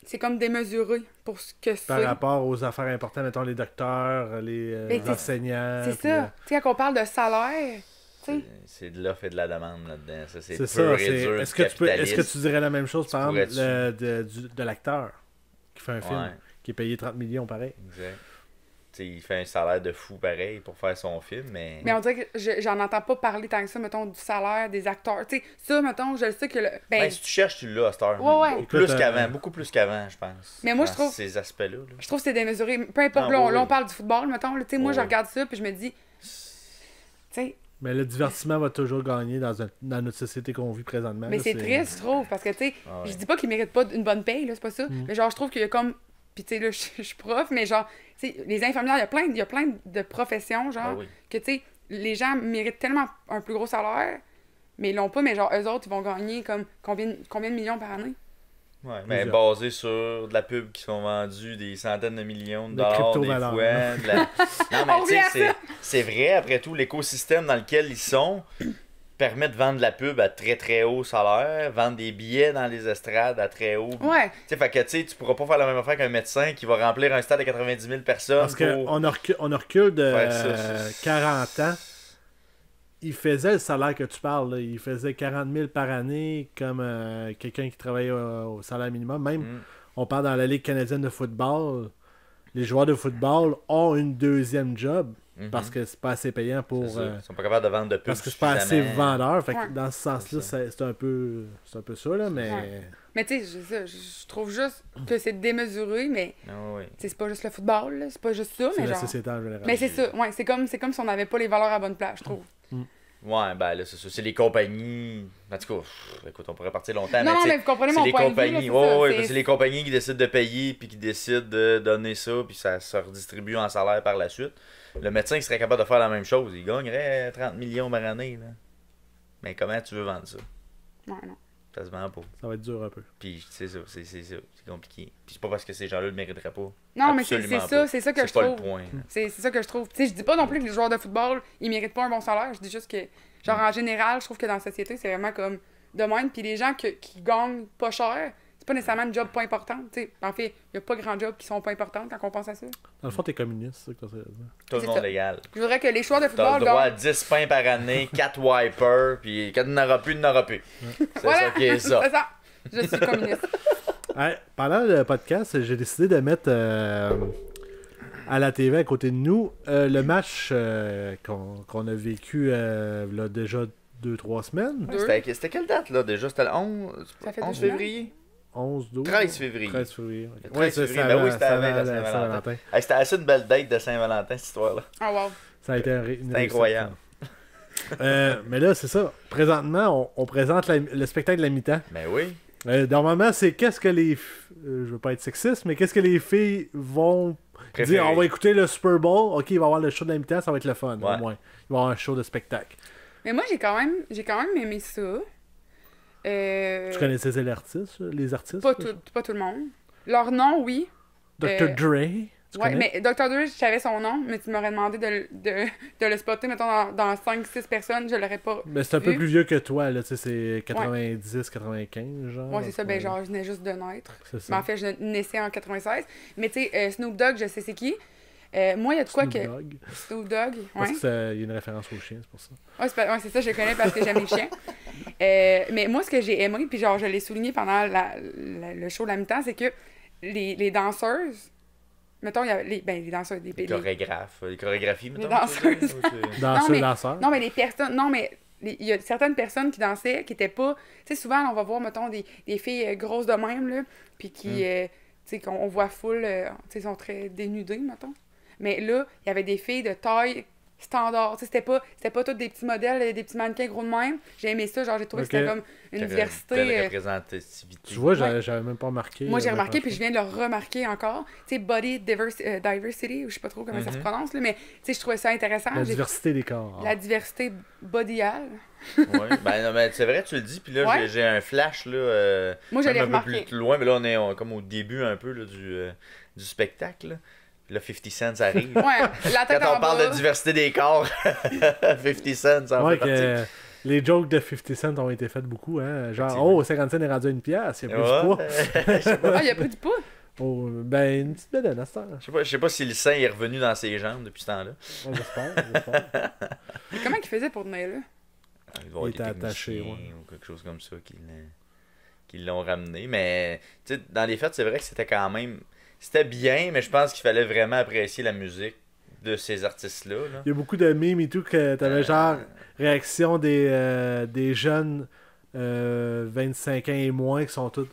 c'est comme démesuré pour ce que Par c'est. rapport aux affaires importantes, mettons les docteurs, les Ben, c'est- enseignants. C'est puis, ça. Tu sais, quand on parle de salaire, tu sais, C'est de l'offre et de la demande là-dedans. Ça, c'est C'est pur ça. et dur Est-ce du est-ce que capitalisme. tu dirais la même chose, par exemple, pourrais-tu? de l'acteur qui fait un film, Ouais. qui est payé 30 millions, pareil? Exact. T'sais, il fait un salaire de fou pareil pour faire son film, mais. mais on dirait que j'en entends pas parler tant que ça, mettons, du salaire des acteurs. Tu sais, ça, mettons, je le sais que le. Ben, si tu cherches, tu l'as à cette heure. Ouais, ouais. Plus Écoute, qu'avant, beaucoup plus qu'avant, je pense. Mais moi, je Dans trouve- ces aspects-là. là. Je trouve que c'est démesuré. Peu importe, Ah, là, oui, là, on oui. parle du football, mettons. Là, tu sais, moi, Oui, je oui. regarde ça, puis je me dis. Tu sais, Mais le divertissement va toujours gagner dans notre société qu'on vit présentement. mais là, c'est triste, je trouve, parce que, tu sais, Ah ouais. je dis pas qu'ils méritent pas une bonne paye, là, c'est pas ça. Mais genre, je trouve qu'il y a comme. Puis, tu sais, là, je suis prof, mais genre, tu sais, les infirmières, il y a plein de professions, genre, Ah oui. que, tu sais, les gens méritent tellement un plus gros salaire, mais ils l'ont pas, mais genre, eux autres, ils vont gagner comme combien de millions par année? Ouais, mais Plusieurs. basé sur de la pub qui sont vendus des centaines de millions de De dollars des fois. crypto-valeurs, de la- Non, mais On tu sais, revient à c'est vrai, après tout, l'écosystème dans lequel ils sont permet de vendre de la pub à très très haut salaire, vendre des billets dans les estrades à très haut. Ouais, Tu sais, fait que tu sais, tu pourras pas faire la même affaire qu'un médecin qui va remplir un stade de 90 000 personnes. Parce pour... qu'on on recule de Ouais, ça, 40 ans. il faisait le salaire que tu parles. Là. Il faisait 40 000 par année comme quelqu'un qui travaillait au salaire minimum. Même, on parle dans la Ligue canadienne de football, les joueurs de football ont une deuxième job parce que c'est pas assez payant pour... Ils sont pas capables de vendre de plus. Parce que c'est pas assez vendeur. Fait que Ouais. dans ce sens-là, c'est un peu ça, là, mais... Ouais. Mais tu sais, je trouve juste que c'est démesuré, mais Ah oui. tu sais, c'est pas juste le football, là, c'est pas juste ça, C'est mais la genre... société en général. Mais c'est ça, ouais, c'est comme si on n'avait pas les valeurs à bonne place, je trouve. Ouais, ben là, c'est ça. C'est les compagnies. En tout cas, écoute, on pourrait partir longtemps. Non, mais, mais vous comprenez c'est mon les point de vue, compagnies. là, c'est ça, Ouais, c'est- c'est les compagnies qui décident de payer puis qui décident de donner ça, puis ça se redistribue en salaire par la suite. Le médecin qui serait capable de faire la même chose, il gagnerait 30 millions par année. Là. Mais comment tu veux vendre ça? Ouais, non. Ça se vend pas. Ça va être dur un peu. Puis c'est ça, c'est compliqué. Puis c'est pas parce que ces gens-là le mériteraient pas. Non, mais c'est Absolument ça, pas. c'est ça que je C'est pas trouve. le point. là. C'est ça que je trouve. Tu sais, je dis pas non plus que les joueurs de football, ils méritent pas un bon salaire. Je dis juste que, genre, en général, je trouve que dans la société, c'est vraiment comme de même. Puis les gens qui gagnent pas cher, c'est pas nécessairement une job pas importante. Tu sais, en fait, il y a pas grand jobs qui sont pas importantes quand on pense à ça. Dans le fond, t'es communiste, c'est ça que ça veut dire. Tout le C'est monde ça. légal. Je voudrais que les joueurs de T'as football le droit à gagnent. 10 pains par année, 4 wipers, puis quand il n'aura plus, il n'aura plus. C'est Voilà, ça qui est ça. c'est ça. Je suis communiste. Ouais, pendant le podcast, j'ai décidé de mettre à la TV à côté de nous le match qu'on a vécu là, déjà 2-3 semaines. Deux. C'était quelle date là déjà? C'était le 11, Ça fait 11 deux février? 11, 12. 13 février. 13 février. ok. Le 13 février, ben oui, c'était avant la Saint-Valentin. Hey, c'était assez une belle date de Saint-Valentin cette histoire-là. Oh wow. Ça a été une C'est réussite, incroyable. mais là, c'est ça. Présentement, on présente le spectacle de la mi-temps. Ben oui. Normalement, c'est qu'est-ce que les... je veux pas être sexiste, mais qu'est-ce que les filles vont Préféré. dire, on va écouter le Super Bowl, ok, il va y avoir le show de la mi-temps, ça va être le fun, Ouais. au moins. Il va y avoir un show de spectacle. Mais moi, j'ai quand même aimé ça. Tu connaissais les artistes? Pas tout le monde. Leur nom, oui. Dr. Dre, tu Ouais, connais? mais Dr. Dre, je savais son nom, mais tu m'aurais demandé de le spotter, mettons, dans 5-6 personnes, je l'aurais pas. Mais c'est un peu vu. plus vieux que toi, là, tu sais, c'est 90, 95, genre. Ouais, c'est ça, ben genre, je venais juste de naître. C'est Mais ça. en fait, je naissais en 96. Mais tu sais, Snoop Dogg, je sais c'est qui. Moi, il y a de quoi Snoop que. Dogg. Snoop Dogg, Parce ouais. qu'il y a une référence au chien, c'est pour ça. Ouais, c'est ça, je le connais parce que j'aime les chiens. Mais moi, ce que j'ai aimé, puis genre, je l'ai souligné pendant le show de la mi-temps, c'est que les danseuses, mettons, il y a les danseuses, Les chorégraphes, les chorégraphies, mettons. danseuses. tu veux dire, ou c'est- Danseur, mais- danseur. Non, mais les personnes. Non, mais il y a certaines personnes qui dansaient qui étaient pas. Tu sais, souvent, on va voir, mettons, des filles grosses de même, là, puis qui. Tu sais, qu'on voit full. Tu sais, sont très dénudées, mettons. Mais là, il y avait des filles de taille standard. Tu sais, c'était pas tous des petits modèles, des petits mannequins gros de même. J'ai aimé ça, genre, j'ai trouvé Ok. que c'était comme une Belle diversité. représentativité. Tu vois, Ouais. j'avais même pas remarqué. Moi, j'ai remarqué, puis je viens de le remarquer encore. Tu sais, body diversity, ou je sais pas trop comment ça se prononce, là, mais tu sais, je trouvais ça intéressant. La J'ai- diversité des corps. La diversité bodyale. Ouais. Ben non, mais c'est vrai, tu le dis, puis là, Ouais. j'ai un flash, là. Moi, je même l'ai un peu remarqué. plus loin, mais là, on est comme au début un peu là, du spectacle. Là. Puis là, 50 Cent arrive. Ouais, la tête Quand en on parle bas. de diversité des corps, 50 Cent, ça en Ouais, fait partie. que les jokes de 50 Cent ont été faites beaucoup, hein. Genre, Effectivement. oh, 50 Cent est rendu à une pièce, il y a plus Ouais. de poids. Je sais pas. Ah, il a pris du poids. Oh, ben, une petite belle à cette heure. Je sais pas si le sang est revenu dans ses jambes depuis ce temps-là. Ouais, j'espère. Mais comment il faisait pour tenir là? Il doit y Il était avoir des attaché, techniciens ou quelque chose comme ça qui l'ont ramené. Mais tu sais, dans les faits, c'est vrai que c'était quand même... C'était bien, mais je pense qu'il fallait vraiment apprécier la musique de ces artistes-là. Là. Il y a beaucoup de mimes et tout que t'avais genre réaction des jeunes 25 ans et moins qui sont tous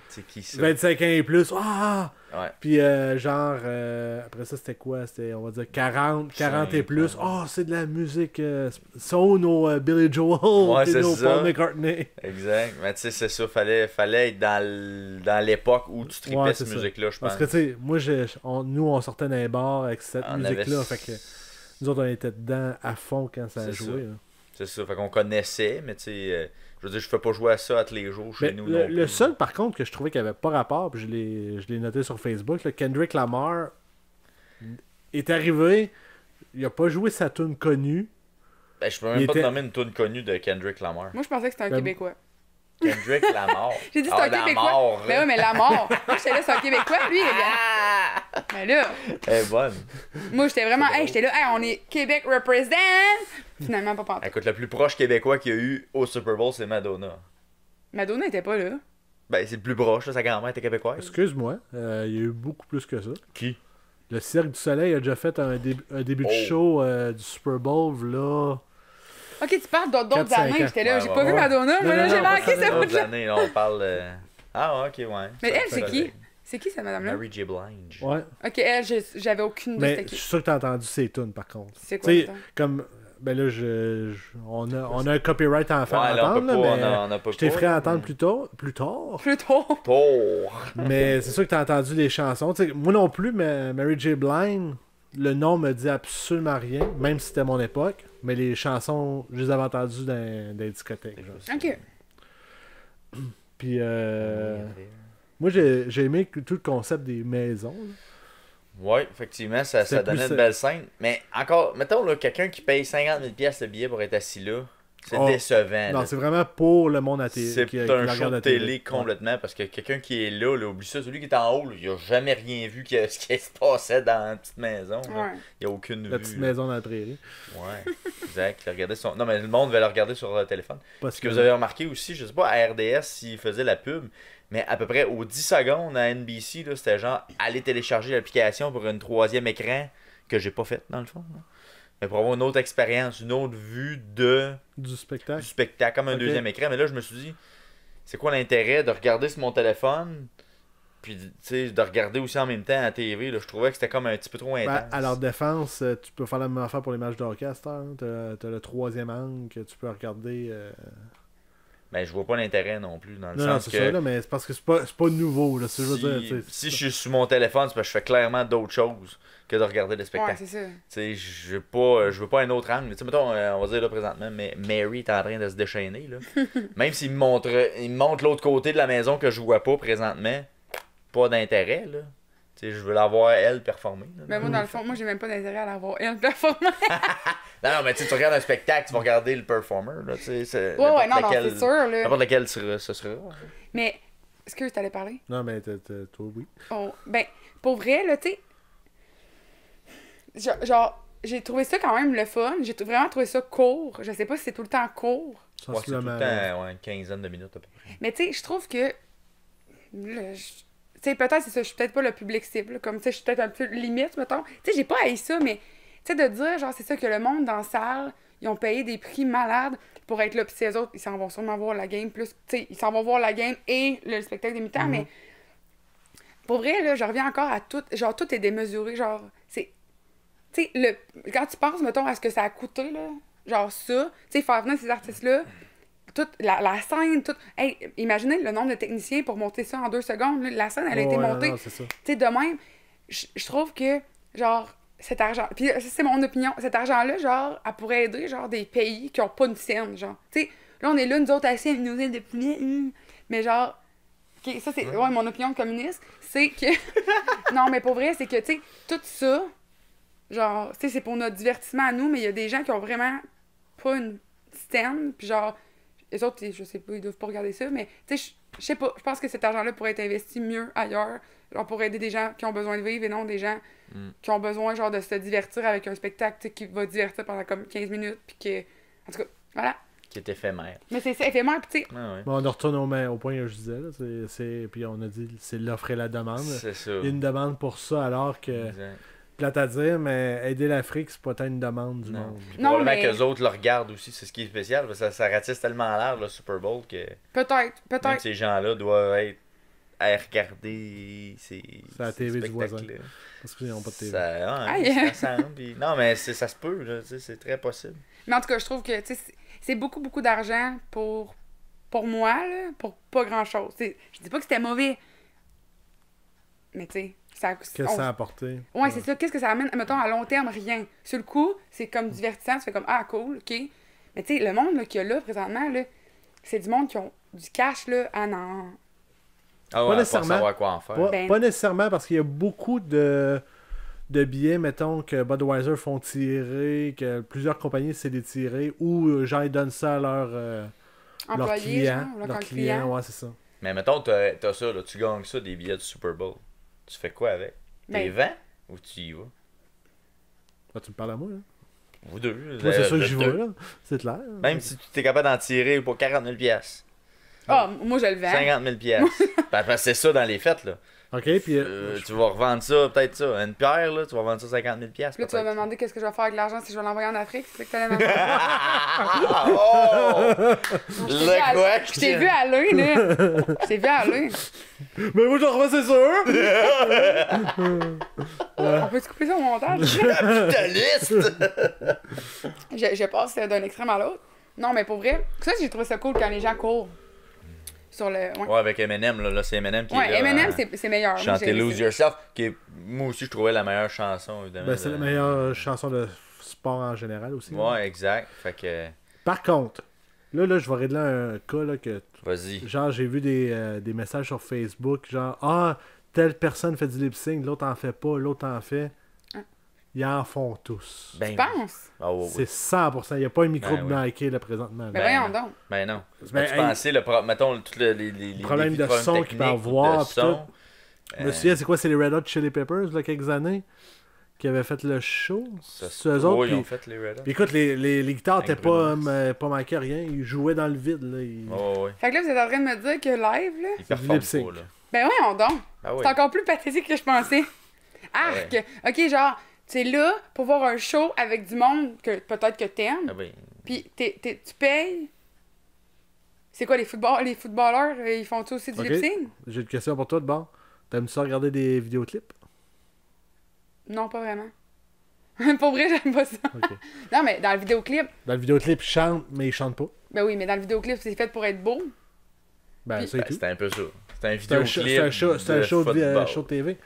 C'est qui ça? 25 ans et plus. Ah! Ouais. Puis genre, après ça, c'était quoi? C'était, on va dire, 40 et plus. Oh, c'est de la musique. Sont nos Billy Joel Ouais, et c'est nos ça. Paul McCartney. Exact. Mais tu sais, c'est ça. Fallait être dans l'époque où tu tripais Ouais, cette c'est ça. musique-là, je pense. Parce que, tu sais, moi, nous, on sortait d'un bar avec cette On musique-là. avait- Fait que nous autres, on était dedans à fond quand ça a C'est joué. ça. là. C'est ça. Fait qu'on connaissait, mais tu sais, je veux dire, je fais pas jouer à ça à tous les jours chez Mais nous. le, non plus. le seul, par contre, que je trouvais qu'il avait pas rapport, puis je l'ai noté sur Facebook, là, Kendrick Lamar est arrivé, il a pas joué sa tune connue. Ben, je peux il même pas te était- nommer une tune connue de Kendrick Lamar. Moi, je pensais que c'était un Ben, Québécois. Kendrick Lamar. J'ai dit c'est un la Québécois. mort, Ben hein. ouais, mais la mort. Moi, j'étais là, c'est un Québécois. Lui, il est bien. Mais là, Elle est bonne. moi, j'étais vraiment, j'étais là, on est Québec represent! Finalement, pas pantoute. Écoute, le plus proche québécois qu'il y a eu au Super Bowl, c'est Madonna. Madonna était pas là. Ben, c'est le plus proche, là, sa grand-mère était québécoise. Excuse-moi, il y a eu beaucoup plus que ça. Qui? Le Cirque du Soleil a déjà fait un début de show du Super Bowl, là. Ok, tu parles d'autres 4-5 années, ans. j'étais là, Ouais, j'ai ouais, pas vu ouais. Madonna, mais là, j'ai manqué ce bout D'autres années, là, on parle... Ah, ok, ouais. Mais Ça, elle, c'est ça, qui? C'est qui, cette madame-là? Mary J. Blige. Ouais. Ok, elle, j'avais aucune idée Mais c'était je suis qui. sûr que t'as entendu ces tunes, par contre. C'est quoi, Tu sais, mettons? comme... Ben là, on a un copyright à en faire Ouais, là, on entendre, peut là, pas, mais on a pas je t'ai pas, ferai là, entendre mais- plus tard. Plutôt. Tour. Mais c'est sûr que t'as entendu les chansons. Tu sais, moi non plus, mais Mary J. Blige, le nom me dit absolument rien, même si c'était mon époque. Mais les chansons, je les avais entendues dans des discothèques. Genre. Ok. Puis, moi, j'ai aimé tout le concept des maisons. là. Ouais, effectivement, ça C'est donnait plus, une belle scène. Mais encore, mettons, là, quelqu'un qui paye 50 000 $ le billet pour être assis là, c'est Oh, décevant. Non, là. c'est vraiment pour le monde à télé. C'est qui un la show regarde de à télé complètement parce que quelqu'un qui est là, oublie ça. Celui qui est en haut, là, il a jamais rien vu ce qui se passait dans la petite maison. là. Ouais. Il n'y a aucune La vue. petite là. maison dans la prairie. Ouais, exact. Il regardait son... Non, mais le monde va le regarder sur le téléphone. Parce Ce que vous avez remarqué aussi, je sais pas à RDS s'ils faisaient la pub, mais à peu près aux 10 secondes à NBC, là, c'était genre aller télécharger l'application pour une troisième écran que j'ai pas faite dans le fond. là. Mais pour avoir une autre expérience, une autre vue du du spectacle. spectacle, comme un Ok. deuxième écran. Mais là, je me suis dit, c'est quoi l'intérêt de regarder sur mon téléphone, puis tu sais, de regarder aussi en même temps à la TV. Là, je trouvais que c'était comme un petit peu trop intense. Ben, à leur défense, tu peux faire la même affaire pour les matchs de hockey à cette heure. T'as le troisième angle que tu peux regarder. Ben, je vois pas l'intérêt non plus, dans le Non, sens c'est que ça, là, mais c'est parce que c'est pas nouveau. Là, c'est, je veux dire, tu sais, si je suis sur mon téléphone, c'est parce que je fais clairement d'autres choses que de regarder le Ouais, spectacle. c'est ça. Tu sais, je veux pas un autre angle. Tu sais, mettons, on va dire là présentement, mais Mary est en train de se déchaîner. Là. Même s'il me montre l'autre côté de la maison que je vois pas présentement, pas d'intérêt. Là. Tu sais, je veux la voir elle performer. Là. Ben moi, dans le fond, moi, j'ai même pas d'intérêt à la voir elle performer. Non, mais tu regardes un spectacle, tu vas regarder le performer. Là, tu sais, c'est Ouais, non, lequel- c'est sûr, là. N'importe lequel ce sera. Mais, est-ce que t'allais parler? Non, mais toi, oui. Oh, ben, pour vrai, là, tu sais, genre, j'ai trouvé ça quand même le fun. J'ai vraiment trouvé ça court. Je sais pas si c'est tout le temps court. Ouais, c'est tout le Sensiblement, temps une quinzaine de minutes à peu près. Mais tu sais, je trouve que. Tu sais, peut-être c'est ça, je suis peut-être pas le public cible. Comme, tu sais, je suis peut-être un peu limite, mettons. Tu sais, j'ai pas haï ça, mais, tu sais, de dire, genre, c'est ça que le monde dans la salle, ils ont payé des prix malades pour être là. Puis ces autres, ils s'en vont sûrement voir la game plus. Tu sais, ils s'en vont voir la game et le spectacle des mi-temps, mais. Pour vrai, là, je reviens encore à tout. Genre, tout est démesuré. Genre, c'est. Tu sais, quand tu penses, mettons, à ce que ça a coûté, là, genre ça, tu sais, faire venir ces artistes-là, toute la scène, tout. Hey, imaginez le nombre de techniciens pour monter ça en 2 secondes. Là. La scène, elle a été Ouais, montée. non, c'est ça. Tu sais, de même, je trouve que, genre, cet argent. Puis ça, c'est mon opinion. Cet argent-là, genre, elle pourrait aider, genre, des pays qui ont pas une scène, genre. Tu sais, là, on est là, nous autres, assis avec nos ailes de poulet. Mais genre. ok, ça, c'est ouais, mon opinion de communiste. C'est que. Non, mais pour vrai, c'est que, tu sais, tout ça, genre, tu sais, c'est pour notre divertissement à nous, mais il y a des gens qui ont vraiment pas une scène. Puis genre, les autres, je sais pas, ils doivent pas regarder ça, mais tu sais, je sais pas, je pense que cet argent-là pourrait être investi mieux ailleurs, genre pour aider des gens qui ont besoin de vivre et non des gens qui ont besoin, genre, de se divertir avec un spectacle, tu sais, qui va divertir pendant comme 15 minutes, puis que, en tout cas, voilà. Qui est éphémère. Mais c'est éphémère, puis tu sais, Ah ouais. Bon, on retourne au point que je disais. Là, puis on a dit c'est l'offre et la demande. C'est ça. Il y a une demande pour ça, alors que, Exact. plate à dire, mais aider l'Afrique, c'est pas tant une demande du Non. monde. Puis Non, probablement mais- que les autres le regardent aussi, c'est ce qui est spécial, parce que ça ratisse tellement à l'air le Super Bowl que peut-être, même peut-être. ces gens-là doivent être à regarder ces C'est la TV du voisin. spectacles-là. Parce qu'ils n'ont pas de TV. Ça, Aïe. ça ressemble, puis- Non, mais ça se peut, là, tu sais, c'est très possible. Mais en tout cas, je trouve que, tu sais, c'est beaucoup, beaucoup d'argent pour moi, là, pour pas grand-chose. T'sais, je dis pas que c'était mauvais, mais tu sais, ça... Qu'est-ce que ça a apporté? Ouais, c'est ça. Qu'est-ce que ça amène? Mettons, à long terme, rien. Sur le coup, c'est comme divertissant. Tu fais comme, ah, cool, OK. Mais tu sais, le monde là, qu'il y a là, présentement, là, c'est du monde qui ont du cash, là, à n'en... Ah ouais, nécessairement. pas savoir quoi en faire. Pas, Ben- pas nécessairement, parce qu'il y a beaucoup de billets, mettons, que Budweiser font tirer, que plusieurs compagnies essaient de tirer, ou genre ils donnent ça à leurs employés, clients. genre, ou Leurs clients. clients, ouais, c'est ça. Mais mettons, t'as ça, là, tu gagnes ça, des billets du Super Bowl. Tu fais quoi avec? T'es vent ou tu y vas? Ah, tu me parles à moi, là? Vous deux. Moi, c'est sûr que j'y vais, là. C'est clair. Même si tu es capable d'en tirer pour 40 000 $. Ah, moi, je le vends. 50 000 $. Parce que c'est ça dans les fêtes, là. OK, puis... Tu vas revendre ça, peut-être ça. Une pierre, là, tu vas vendre ça 50 000 $. Puis là, tu vas me demander qu'est-ce que je vais faire avec l'argent si je vais l'envoyer en Afrique. C'est ça que tu allais me demander. Oh! Le quoi? Je t'ai vu aller, là. Je t'ai vu aller. Mais moi, je le revois, c'est sûr! On peut-tu couper ça au montage? Capitaliste! Je passe d'un extrême à l'autre. Non, mais pour vrai, ça, j'ai trouvé ça cool quand les gens courent. Sur le... Ouais, avec Eminem, là c'est Eminem qui est là. Ouais, Eminem, c'est meilleur. Moi, Chanter j'ai- Lose Yourself, qui est, moi aussi, je trouvais la meilleure chanson, évidemment. Ben, c'est la meilleure chanson de sport en général aussi. là. Ouais, exact. Fait que, Par contre, là, je vais régler un cas, là, que... vas-y. Genre, j'ai vu des messages sur Facebook, genre, ah, telle personne fait du lip-sync, l'autre en fait pas, l'autre en fait. Hein? Ils en font tous. Ben, Tu penses? Ah, ouais, C'est ouais. 100%. Il n'y a pas un micro Ben de oui. Nike, là, présentement. Ben, là. voyons donc. Ben non. Ben, tu hey, pensais, mettons, tous les problème défis de problèmes son qu'il peut techniques, avoir, de pis son. Je me souviens, c'est quoi, c'est les Red Hot Chili Peppers, là, quelques années, qui avaient fait le show. C'est eux autres. Oui, ils ont Puis, fait les Red Hot. puis écoute, les guitares Avec n'étaient pas, Bruno pas manquées à rien. Ils jouaient dans le vide, là. Oh, ouais. Fait que là, vous êtes en train de me dire que live, là... Ils C'est du performent lip-sync. pas, là. Ben voyons donc. Ah oui. C'est encore plus pathétique que je pensais. Arc! Ok, genre, tu es là pour voir un show avec du monde que peut-être que t'aimes, Ah ben, puis tu payes. C'est quoi, les footballeurs, ils font-tu aussi du Ok. lip-sync? J'ai une question pour toi, de bord. T'aimes-tu ça regarder des vidéoclips? Non, pas vraiment. Pour vrai, j'aime pas ça. Ok. Non, mais dans le vidéoclip, Dans le vidéoclip, ils chantent, mais ils chantent pas. ben oui, mais dans le vidéoclip, c'est fait pour être beau. Ben, Puis- c'est ben, tout. c'était un peu ça. C'était un C'est un vidéoclip c'est un show de football. show de TV.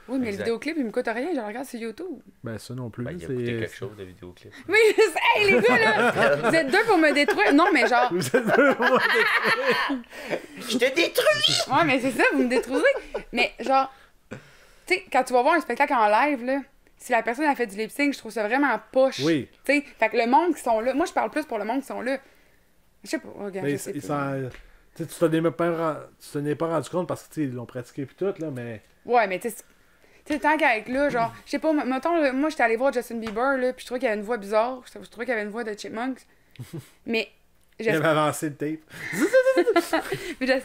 Oui, mais Exact. le vidéoclip, il me coûte rien, je le regarde sur YouTube. Ben, ça non plus. Ben, il a c'est- coûté quelque chose de vidéoclip. Oui, je sais, hey, les gars, là, vous êtes deux pour me détruire. Non, mais genre, Vous êtes vraiment Je te détruis! ouais, mais c'est ça, vous me détruisez. Mais genre, tu sais, quand tu vas voir un spectacle en live, là, si la personne a fait du lip sync, je trouve ça vraiment poche. Oui. Tu sais, fait que le monde qui sont là, moi je parle plus pour le monde qui sont là. Je sais pas, regarde, Mais je sais ils pas. sont- tu sais, tu t'en es pas rendu compte parce que tu sais, ils l'ont pratiqué puis tout, là, mais. Ouais, mais tu sais, tant qu'à être là, genre, je sais pas, mettons, là, moi j'étais allée voir Justin Bieber, là, puis je trouvais qu'il avait une voix bizarre, je trouvais qu'il avait une voix de Chipmunks. Mais, Il avait avancé le tape. mais je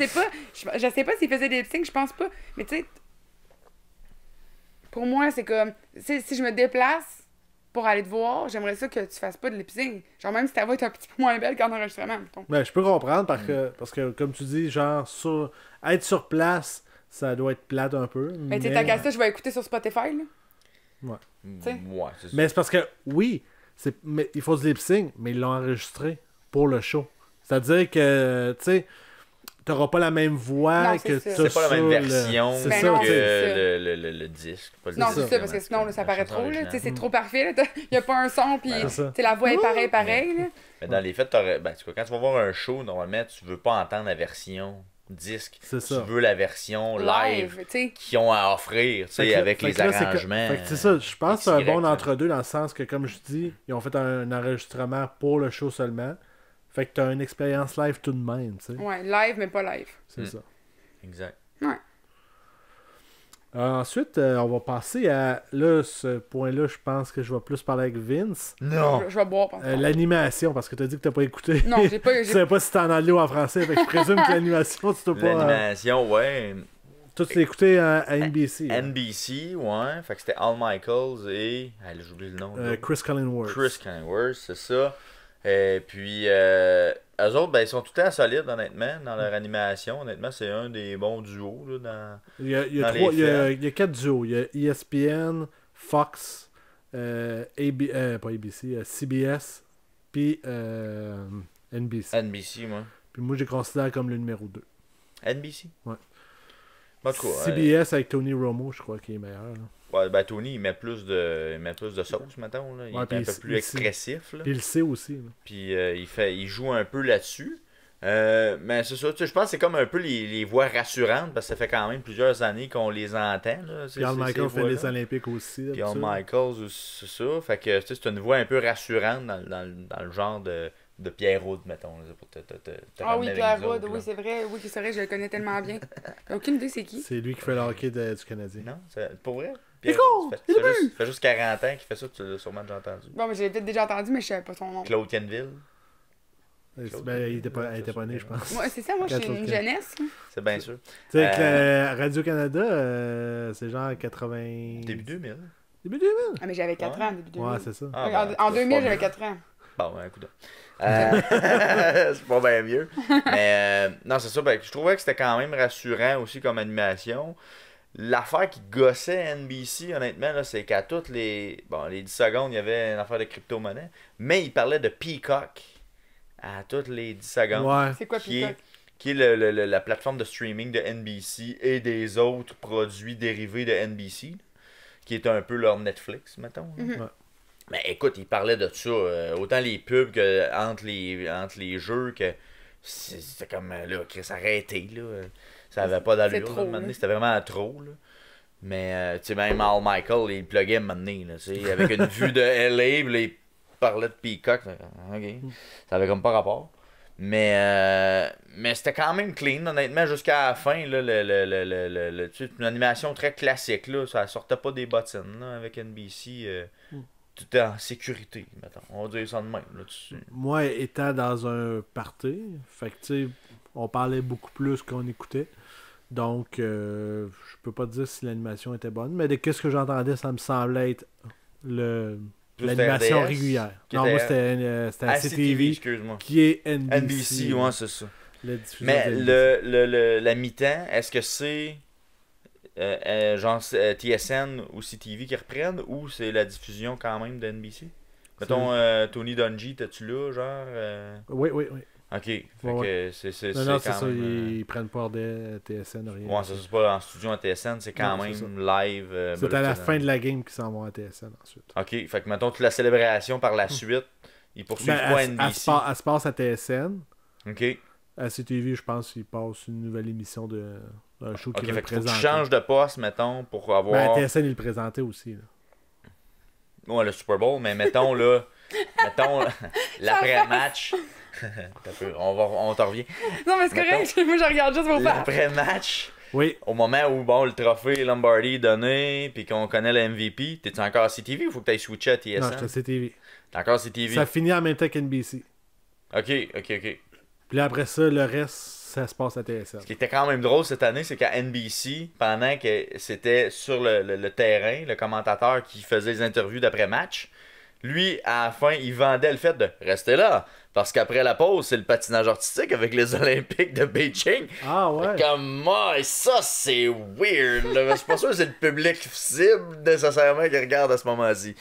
sais pas s'il faisait des lip sync, je pense pas. Mais tu sais, pour moi, c'est comme, si je me déplace pour aller te voir, j'aimerais ça que tu fasses pas de lip sync. Genre, même si ta voix est un petit peu moins belle qu'en enregistrement, mettons. Ben, je peux comprendre parce que, comme tu dis, genre, être sur place, ça doit être plate un peu. Mais tu sais, tant qu'à ça, je vais écouter sur Spotify, là. T'sais. Ouais, c'est ça. Mais c'est parce que, oui, mais il faut du lip sync, mais ils l'ont enregistré pour le show. C'est-à-dire que, tu sais, t'auras pas la même voix Non, que c'est t'as ça. C'est pas la même sur version C'est Ben ça, non, tu que sais. le disque. Pas le Non, disque, c'est ça, parce que vraiment, sinon, là, ça la paraît chanson trop, là. originale. Tu sais, c'est trop parfait, là. Y a pas un son, pis C'est ça. la voix est pareil, là. Mais dans les faits, ben, tu vois, quand tu vas voir un show, normalement, tu veux pas entendre la version disque. C'est Tu ça. veux la version live Tu sais. qu'ils ont à offrir, tu sais, Fait que- avec fait les que là, arrangements. Fait que c'est ça, je pense que c'est un XY, bon là. entre-deux dans le sens que, comme je dis, ils ont fait un enregistrement pour le show seulement. Fait que t'as une expérience live tout de même, tu sais. Ouais, live, mais pas live. C'est ça. Exact. Ouais. Ensuite, on va passer à. Là, ce point-là, je pense que je vais plus parler avec Vince. Non! Je vais boire, par contre. L'animation, parce que t'as dit que t'as pas écouté. Non, j'ai pas. Tu savais pas si c'était en anglais ou en français. Fait que je présume que l'animation, tu dois pas. L'animation, ouais. Toi, tu l'as écouté à NBC. hein. NBC, ouais. Fait que c'était Al Michaels et. Ah, là, j'oublie le nom. là. Chris Cullingworth. Chris Kenworth, c'est ça. Et puis, eux autres, ben, ils sont tout le temps solides, honnêtement, dans leur animation. Honnêtement, c'est un des bons duos, là, dans... Il y a, Dans trois, les il y a 4 duos. Il y a ESPN, Fox, pas ABC, CBS, puis NBC. NBC, moi. Puis moi, je les considère comme le numéro 2. NBC? Ouais. En tout cas, CBS avec Tony Romo, je crois qu'il est meilleur. là. ouais, ben, Tony, il met plus de sauce, mettons. Là. Il Ouais, est un puis peu plus expressif. Là. Puis il le sait aussi. là. Puis il joue un peu là-dessus. Mais c'est ça, tu sais, je pense que c'est comme un peu les voix rassurantes, parce que ça fait quand même plusieurs années qu'on les entend. Là, Puis Al Michael ces fait les voix-là. Olympiques aussi. Puis Al d'habitude. Michaels, c'est ça. Fait que tu sais, c'est une voix un peu rassurante dans le genre de Pierre Roud, mettons. Là, pour te Ah oui, ramener Pierre avec nous Roud, autres, oui, là. c'est vrai. Oui, c'est vrai, je le connais tellement bien. J'ai aucune idée c'est qui. C'est lui qui fait le hockey du Canadien. Non, pour vrai? Écoute, ça fait juste 40 ans qu'il fait ça, tu l'as sûrement déjà entendu. Bon, mais j'ai peut-être déjà entendu, mais je savais pas son nom. Claude Canville. Ben, il était pas né, je pense. Ouais, c'est ça, moi, je suis une jeunesse. C'est bien sûr. Tu sais, avec Radio-Canada, c'est genre 80... Début 2000. Début 2000? Ah, mais j'avais 4 ans, début 2000. Ouais, c'est ça. En 2000, j'avais 4 ans. Bon, ben, écoute. C'est pas bien mieux. Mais non, c'est ça. Ben, je trouvais que c'était quand même rassurant aussi comme animation. L'affaire qui gossait NBC, honnêtement, là, c'est qu'à toutes les 10 secondes, il y avait une affaire de crypto-monnaie. Mais il parlait de Peacock à toutes les 10 secondes. Ouais. C'est quoi Peacock? Qui est la plateforme de streaming de NBC et des autres produits dérivés de NBC, qui est un peu leur Netflix, mettons. Mm-hmm. Ouais. Mais écoute, il parlait de ça, autant les pubs que entre les jeux, que c'était comme, là, Chris, arrêtez, là. Ça avait pas d'allure, trop, là, maintenant, c'était vraiment trop, là. Mais, tu sais, même Al Michael, il pluguait maintenant, là, tu sais, avec une vue de LA, puis là, il parlait de Peacock, ok, ça avait comme pas rapport. Mais c'était quand même clean, honnêtement, jusqu'à la fin, là, tu sais, une animation très classique, là, ça sortait pas des bottines, là, avec NBC, tout est en sécurité, mettons. On va dire ça de même, là, Moi, étant dans un party, fait que, tu sais, on parlait beaucoup plus qu'on écoutait. Donc, je peux pas dire si l'animation était bonne, mais de qu'est-ce que j'entendais, ça me semblait être l'animation RDS, régulière. qui Non, était- moi, c'était CTV, excuse-moi. qui est NBC. NBC, ouais, c'est ça. La diffusion Mais de NBC. la mi-temps, est-ce que c'est genre TSN ou CTV qui reprennent ou c'est la diffusion quand même de NBC? Mettons, Tony Dungy, t'as-tu là, genre Oui. Ok, fait Ouais. que c'est Non, quand c'est ça, même, ils prennent pas de TSN, rien. ouais, ça c'est pas en studio en TSN, c'est quand Non, c'est même live. C'est à la fin de la game qu'ils s'en vont à TSN ensuite. Ok, fait que mettons toute la célébration par la suite, ils poursuivent Ben, pas elle NBC. se passe à TSN. Ok, À CTV, je pense qu'ils passent une nouvelle émission d'un show qui ok, va fait être qu'il faut que tu présenté. changes de poste, mettons, pour Ben, avoir. à TSN, ils le présentaient aussi. Là. Ouais, le Super Bowl, mais mettons là, l'après-match. T'as peu, on t'en revient. Non, mais c'est correct, moi je regarde juste vos faces. L'après-match, Oui. au moment où bon, le trophée Lombardi est donné, puis qu'on connaît le MVP, t'es-tu encore à CTV ou faut que t'ailles switcher à TSN? Non, j'étais à CTV. T'es encore à CTV? Ça finit en même temps qu'NBC. Ok. Puis là, après ça, le reste, ça se passe à TSN. Ce qui était quand même drôle cette année, c'est qu'à NBC, pendant que c'était sur le terrain, le commentateur qui faisait les interviews d'après-match, lui, à la fin, il vendait le fait de rester là. Parce qu'après la pause, c'est le patinage artistique avec les Olympiques de Beijing. Ah ouais. Comme moi, ça c'est weird. Là. Je suis pas sûr que c'est le public cible nécessairement qui regarde à ce moment-ci.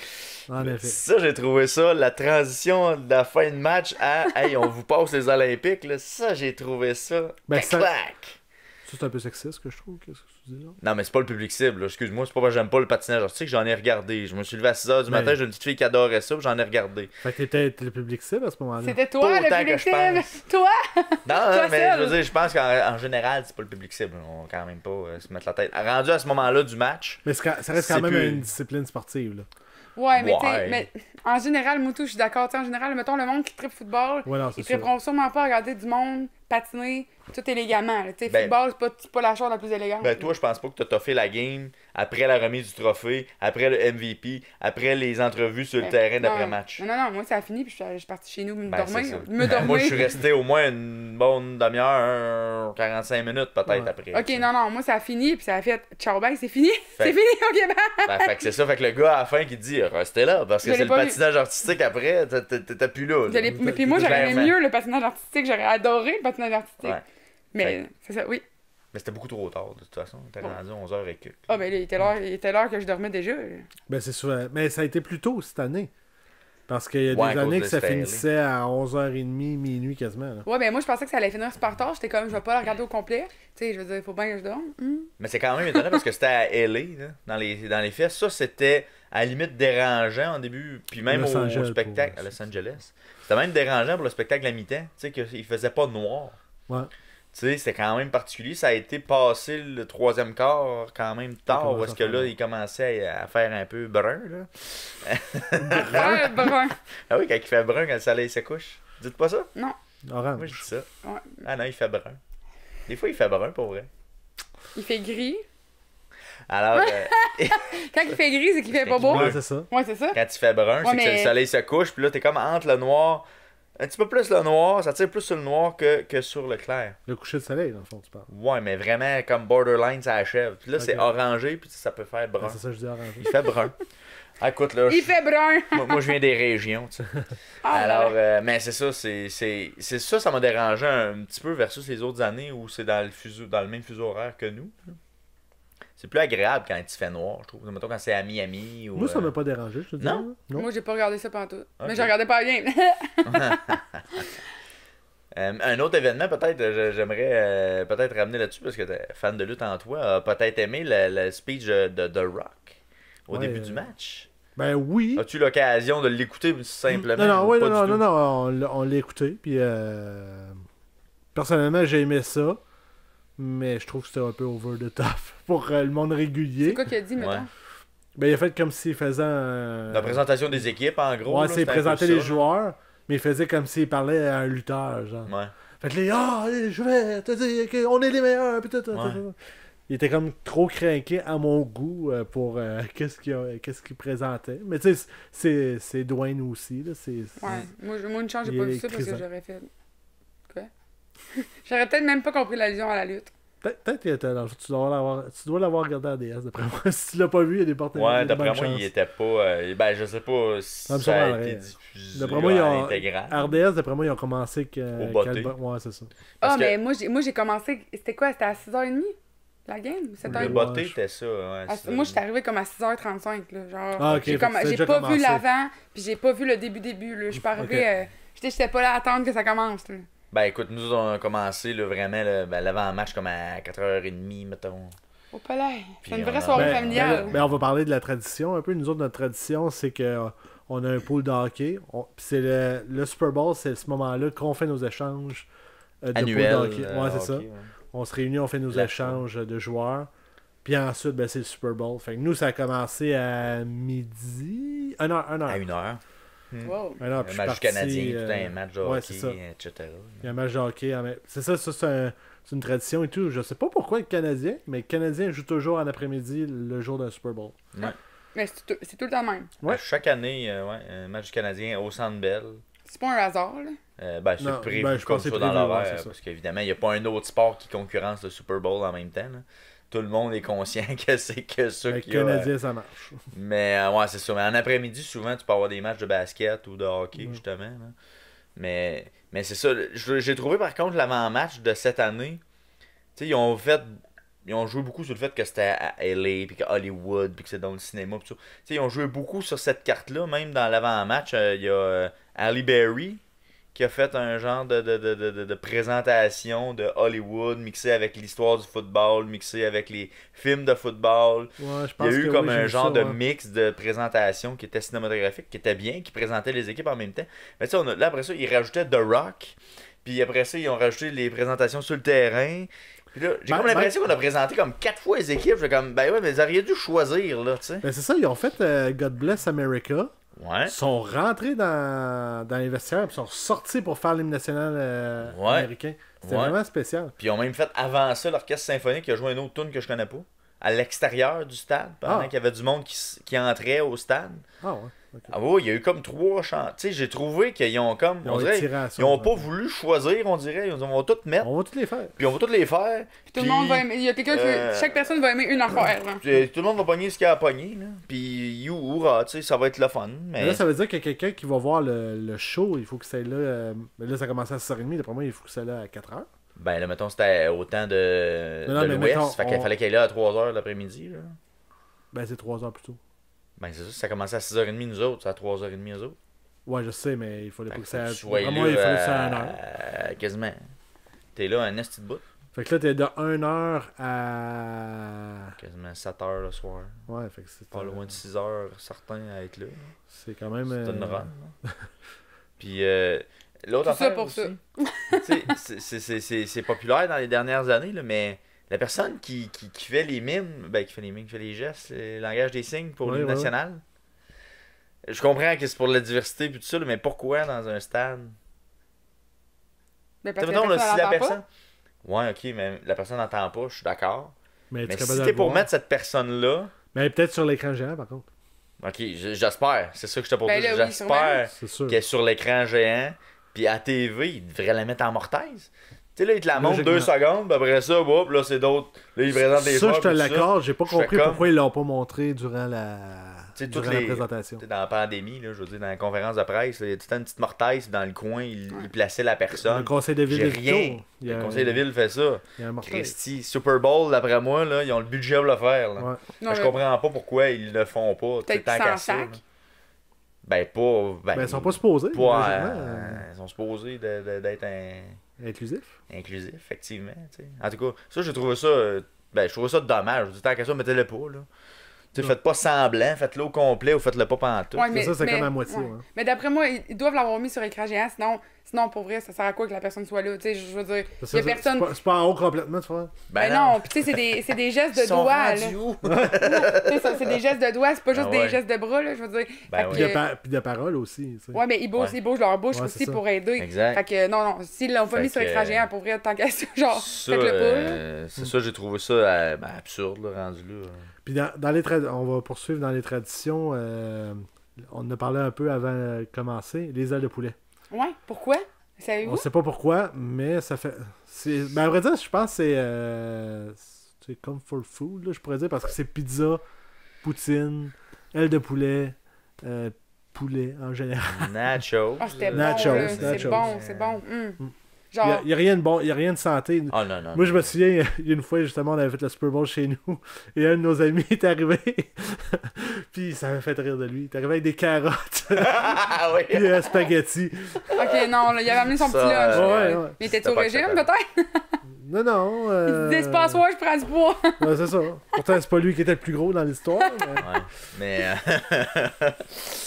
En effet. Ça, j'ai trouvé ça, la transition de la fin de match à hey, on vous passe les Olympiques. Là. Ça, j'ai trouvé ça. Ben, ça- Clac! Ça, c'est un peu sexiste que je trouve. Qu'est-ce que tu dis là? Non, mais c'est pas le public cible. là. Excuse-moi, c'est pas parce que j'aime pas le patinage artistique, j'en ai regardé. Je me suis levé à 6h du Ben- matin, j'ai une petite fille qui adorait ça, puis j'en ai regardé. Fait que t'étais le public cible à ce moment-là. C'était Pas toi, le autant public que je cible. pense. Toi! Non, mais seul. je veux dire, je pense qu'en général, c'est pas le public cible. On va quand même pas se mettre la tête. Rendu à ce moment-là du match, Mais ça reste quand C'est même plus- une discipline sportive. Là. Ouais, mais tu Ouais. sais, mais en général, moi tout, je suis d'accord. Tu sais, en général, mettons le monde qui tripe football, Ouais, non, c'est ils sûr. triperont sûrement pas à regarder du monde patiner tout élégamment. là. Tu sais, Ben- football, c'est pas la chose la plus élégante. ben toi, je pense pas que t'as toffé la game après la remise du trophée, après le MVP, après les entrevues sur le terrain d'après-match. Non, moi ça a fini, puis je suis partie chez nous me Ben, c'est dormir. ça. Me dormir. Moi, je suis resté au moins une bonne demi-heure, 45 minutes peut-être Ouais. après. Ok, tu sais. non, moi ça a fini, puis ça a fait ciao bye, c'est fini. Fait- C'est fini, ok, bye. Ben, fait que c'est ça, fait que le gars à la fin qui dit restez là, parce que Je c'est l'ai le pas vu. patinage artistique après, t'es plus là. Mais puis moi j'aurais aimé Clairement. mieux le patinage artistique, j'aurais adoré le patinage artistique. Ouais. Mais c'est ça, oui. Mais c'était beaucoup trop tard, de toute façon. T'es rendu 11h et quelques. Ah ben là, il était l'heure que je dormais déjà. Ben, c'est sûr. Mais ça a été plus tôt cette année. Parce qu'il y a Ouais, à des cause années de que ça se faire finissait à 11h30, minuit quasiment. Là. Ouais, ben moi je pensais que ça allait finir super tard, j'étais comme je vais pas le regarder au complet. Tu sais, je veux dire, faut bien que je dorme. Mais c'est quand même étonnant parce que c'était à LA, là, dans les faits. Ça, c'était à la limite dérangeant en début, puis même Los au Angeles, spectacle pour- à Los Angeles. C'était même dérangeant pour le spectacle à mi-temps, tu sais, qu'il faisait pas noir. Ouais. Tu sais, c'était quand même particulier. Ça a été passé le troisième quart quand même tard, commence où est-ce à que faire là, noir. il commençait à faire un peu brun, là. Ouais, brun. Ah oui, quand il fait brun, quand le soleil se couche. Dites pas ça? Non. Orange. Moi, je dis ça. Ouais. Ah non, il fait brun. Des fois, il fait brun, pour vrai. Il fait gris. Alors, Quand il fait gris, c'est qu'il fait pas beau. Ouais, c'est ça. Ouais, c'est ça. quand il fait brun, c'est que le soleil se couche, puis là, t'es comme entre le noir, un petit peu plus le noir, ça tire plus sur le noir que sur le clair. Le coucher de soleil, dans le fond, tu parles. Ouais, mais vraiment comme borderline, ça achève. Puis là, Ok. c'est orangé, puis ça peut faire brun. Ah, c'est ça que je dis orange. Il fait brun. Ah, écoute, là, Il fait brun. moi, je viens des régions, tu sais. Ah, Alors, ouais. mais c'est ça, c'est ça, ça m'a dérangé un petit peu versus les autres années où c'est dans le même fuseau horaire que nous. C'est plus agréable quand il fait noir, je trouve. Mettons quand c'est à Miami ou. Moi, ça m'a pas dérangé, je te dis. Non? Non. Moi, j'ai pas regardé ça pendant tout. Ok. Mais je regardais pas bien. Un autre événement, peut-être, j'aimerais peut-être ramener là-dessus parce que t'es fan de lutte en toi, a peut-être aimé le speech de The Rock au Ouais, début du match. Ben oui. As-tu l'occasion de l'écouter simplement? Non, ou ouais, pas non, du non, tout? non, on l'a écouté, puis personnellement, j'ai aimé ça, mais je trouve que c'était un peu over the top pour le monde régulier. C'est quoi qu'il a dit, Ouais. mettons? Ben, il a fait comme s'il faisait La présentation des équipes, en gros. Ouais, là, c'est c'était un peu présentait ça, les là. joueurs, mais il faisait comme s'il parlait à un lutteur, genre. Ouais. Fait que là, allez, je vais te dire qu'on est les meilleurs, pis tout. Ouais. Il était comme trop craqué à mon goût pour qu'est-ce qu'il présentait. Mais tu sais, c'est Dwayne aussi, là. Ouais. Moi, une chance, j'ai Il pas est vu ça parce que électrisant. j'aurais fait. Quoi? J'aurais peut-être même pas compris l'allusion à la lutte. Peut-être que tu dois l'avoir regardé à DS, d'après moi. Si tu l'as pas vu, il y a des portes. il y a Ouais, des d'après bonnes moi, chances. il était pas. Ben, je sais pas si Ça me ça a surprendrait. été diffusé D'après moi, ils à ont- l'intégral. RDS, d'après moi, ils ont commencé Au botté. Ouais, c'est ça. Parce Ah, que- mais moi, j'ai commencé. C'était quoi? C'était à 6h30? La game? Le 7h30? botté, je- c'était ça. Ouais, c'est- Moi, j'étais arrivé comme à 6h35. Là, genre, Ah, ok, j'ai fait que comme- c'est j'ai déjà pas commencé. vu l'avant, puis j'ai pas vu le début. Là. Je suis pas arrivé. Ok. J'étais pas là à attendre que ça commence. Là. Ben, écoute, nous, on a commencé là, vraiment l'avant-match comme à 4h30, mettons. Au palais. Puis C'est une on vraie a- soirée Ben, familiale. on va parler de la tradition un peu. Nous autres, notre tradition, c'est que on a un pool de hockey. Puis c'est le Super Bowl, c'est ce moment-là qu'on fait nos échanges de Annuel. pool de hockey. Ouais, c'est ça. hockey, ouais. On se réunit, on fait nos La échanges de joueurs. Puis ensuite, ben, c'est le Super Bowl. Fait que nous, ça a commencé à midi. 1h. À 1h. Wow. Un heure, Un puis je match suis du parti, Canadien, tout un match de ouais, hockey, c'est ça. etc. Il y a un match de hockey. C'est ça, c'est une tradition et tout. Je sais pas pourquoi le Canadien, mais le Canadien joue toujours en après-midi le jour d'un Super Bowl. Ouais. Mais c'est tout le temps le même. Ouais. À chaque année, ouais, un match du Canadien au Centre Bell. C'est pas un hasard. Là. Ben, c'est Non, prévu ben, je comme pense que ça c'est dans prévu, ouais, l'horaire, c'est ça. parce qu'évidemment, il n'y a pas un autre sport qui concurrence le Super Bowl en même temps. Là. Tout le monde est conscient que c'est que ça Le qu'il y a. Canadien, ça marche. Mais ouais, c'est ça. Mais en après-midi, souvent, tu peux avoir des matchs de basket ou de hockey, Ouais. justement. Là. Mais c'est ça. J'ai trouvé par contre l'avant-match de cette année. Tu sais, ils ont joué beaucoup sur le fait que c'était à LA, puis que Hollywood, puis que c'est dans le cinéma. Pis tout. Tu sais, ils ont joué beaucoup sur cette carte-là. Même dans l'avant-match, il y a Halle Berry qui a fait un genre de présentation de Hollywood mixé avec l'histoire du football, mixé avec les films de football. Ouais, je Il pense y a eu que comme oui, j'ai un vu genre ça, de ouais. mix de présentation qui était cinématographique, qui était bien, qui présentait les équipes en même temps. Mais tu sais, là, après ça, ils rajoutaient The Rock. Puis après ça, ils ont rajouté les présentations sur le terrain. Puis là, j'ai Ben, comme l'impression qu'on a présenté comme 4 fois les équipes. J'ai comme, ben ouais, mais ils auraient dû choisir, là, tu sais. Ben, c'est ça, ils ont fait God Bless America. Ouais. Ils sont rentrés dans les vestiaires, puis sont sortis pour faire l'hymne national Ouais. américain. C'était Ouais. vraiment spécial. Puis ils ont même fait avant ça l'orchestre symphonique qui a joué une autre tune que je connais pas. À l'extérieur du stade, pendant Ah. qu'il y avait du monde qui entrait au stade. Ah ouais. ok. Ah oui, il y a eu comme 3 chants. Tu sais, j'ai trouvé qu'ils ont comme. Ils On ont dirait, tiré à ça, ils ont ouais. pas voulu choisir, on dirait. Ils ont dit, on va tout mettre. On va tous les faire. Puis on va tous les faire. Puis tout le monde va aimer. Il y a quelqu'un qui. Chaque personne va aimer une affaire. Là. Puis tout le monde va pogner ce qu'il a à pogner. Là. Puis hurrah, tu sais, ça va être le fun. Mais Mais là, ça veut dire qu'il y a quelqu'un qui va voir le show. Il faut que ça aille là. Mais là, ça commence à 6h30. D'après moi, il faut que ça aille là à 4h. ben là, mettons, c'était au temps de Non, mais l'Ouest. mettons, Fait qu'il on- fallait qu'elle est là à 3h l'après-midi. Là. Ben, c'est 3h plus tôt. Ben c'est ça, ça commençait à 6h30 nous autres, c'est à 3h30 nous autres. Ouais, je sais, mais il fallait pas Fait que faut ça. que tu sois D'après moi, il fallait que ça à 1h. quasiment. T'es là un esti de bout. Fait que là, t'es de 1h à. Quasiment 7h le soir. Ouais, fait que c'est. Pas loin de 6h, certains à être là. C'est quand même. C'est une run. là. Puis l'autre Tout ça affaire pour aussi, ça. tu sais, c'est populaire dans les dernières années, là, mais la personne qui fait les mimes, qui fait les gestes, le langage des signes pour Ouais, l'hymne ouais, national, je comprends que c'est pour la diversité puis tout ça, là, mais pourquoi dans un stade? Mais Tu sais, parce que mettons, là, personne si la l'entend personne... Ouais, ok, mais la personne n'entend pas, je suis d'accord. Mais Mais si t'es pour mettre cette personne-là... Mais peut-être sur l'écran géant, par contre. Ok, j'espère. C'est ça que je te propose. Ben là, oui, J'espère C'est qu'elle est sur l'écran géant. Puis à TV, ils devraient la mettre en mortaise. Tu sais, là, ils te la montrent 2 secondes, puis après ça, hop, là, c'est d'autres. Là, ils présentent des ça, joueurs. je te l'accorde. J'ai pas Je fais compris comme- pourquoi ils l'ont pas montré durant la présentation. Dans la pandémie, là, je veux dire, dans la conférence de presse, il y a tout le temps une petite mortaise dans le coin, ils plaçaient la personne. Le conseil de ville J'ai est rien. il y a Le conseil de ville fait ça. Il y a un mortel. Christy, Super Bowl, d'après moi, là, ils ont le budget pour le faire. Là. Ouais. Non, Je mais comprends pas pourquoi ils le font pas. Peut-être tant qu'ils qu'à s'en ça, là. sacent. Ben, pas. Ben, ils sont pas supposés. pas, logiquement, ils sont supposés d'être inclusif. inclusifs, effectivement. T'sais. En tout cas, ça, je trouve ça. Ben, je trouve ça dommage. Je dis, tant qu'à ça, mettez-le pas. Là. T'sais, faites pas semblant, faites-le au complet ou faites-le pas pantoute. Ouais, Ça, c'est comme à moitié. ouais. Ouais. Mais d'après moi, ils doivent l'avoir mis sur écran géant, sinon pour vrai, ça sert à quoi que la personne soit là? Tu sais, je veux dire, il y a personne. C'est pas en haut complètement, tu vois. Ben non, puis tu sais, c'est des gestes de Ils sont doigts, là. rendus où? Tu sais, c'est des gestes de doigts, c'est pas juste Ah ouais. des gestes de bras, là, je veux dire. Ben Fait ouais. que, Puis de paroles aussi. Tu sais. ouais, mais ils bougent leur bouche Ouais, aussi c'est ça. pour aider. Exact. Fait que non, s'ils l'ont pas Fait mis sur que, écran géant, pour vrai, tant qu'à ça, genre, Ça, faites-le pas, là. c'est ça, j'ai trouvé ça absurde, là, rendu là. Puis dans les on va poursuivre dans les traditions. On en a parlé un peu avant de commencer. Les ailes de poulet. Ouais, pourquoi? On Savez-vous? sait pas pourquoi, mais ça fait. Ben, à vrai dire, je pense que c'est comfort food, là, je pourrais dire, parce que c'est pizza, poutine, ailes de poulet, poulet en général. Nachos. Ah, c'était bon, Nachos, là. C'est nachos. bon, c'est bon. Il Genre, n'y a rien de bon, il y a rien de santé. Oh non, non. Moi, je me souviens, il y a une fois, justement, on avait fait le Super Bowl chez nous, et un de nos amis est arrivé, puis ça m'a fait rire de lui. Il est arrivé avec des carottes, Ah oui. puis spaghetti. ok, non, là, il avait amené son Ça, petit lunch. ouais, là. ouais. Mais t'es C'était au pas régime, acceptable. peut-être? Non, non. Il disait, c'est pas à soir, je prends du poids. Ouais, c'est ça. Pourtant, c'est pas lui qui était le plus gros dans l'histoire. Mais... Ouais. Mais.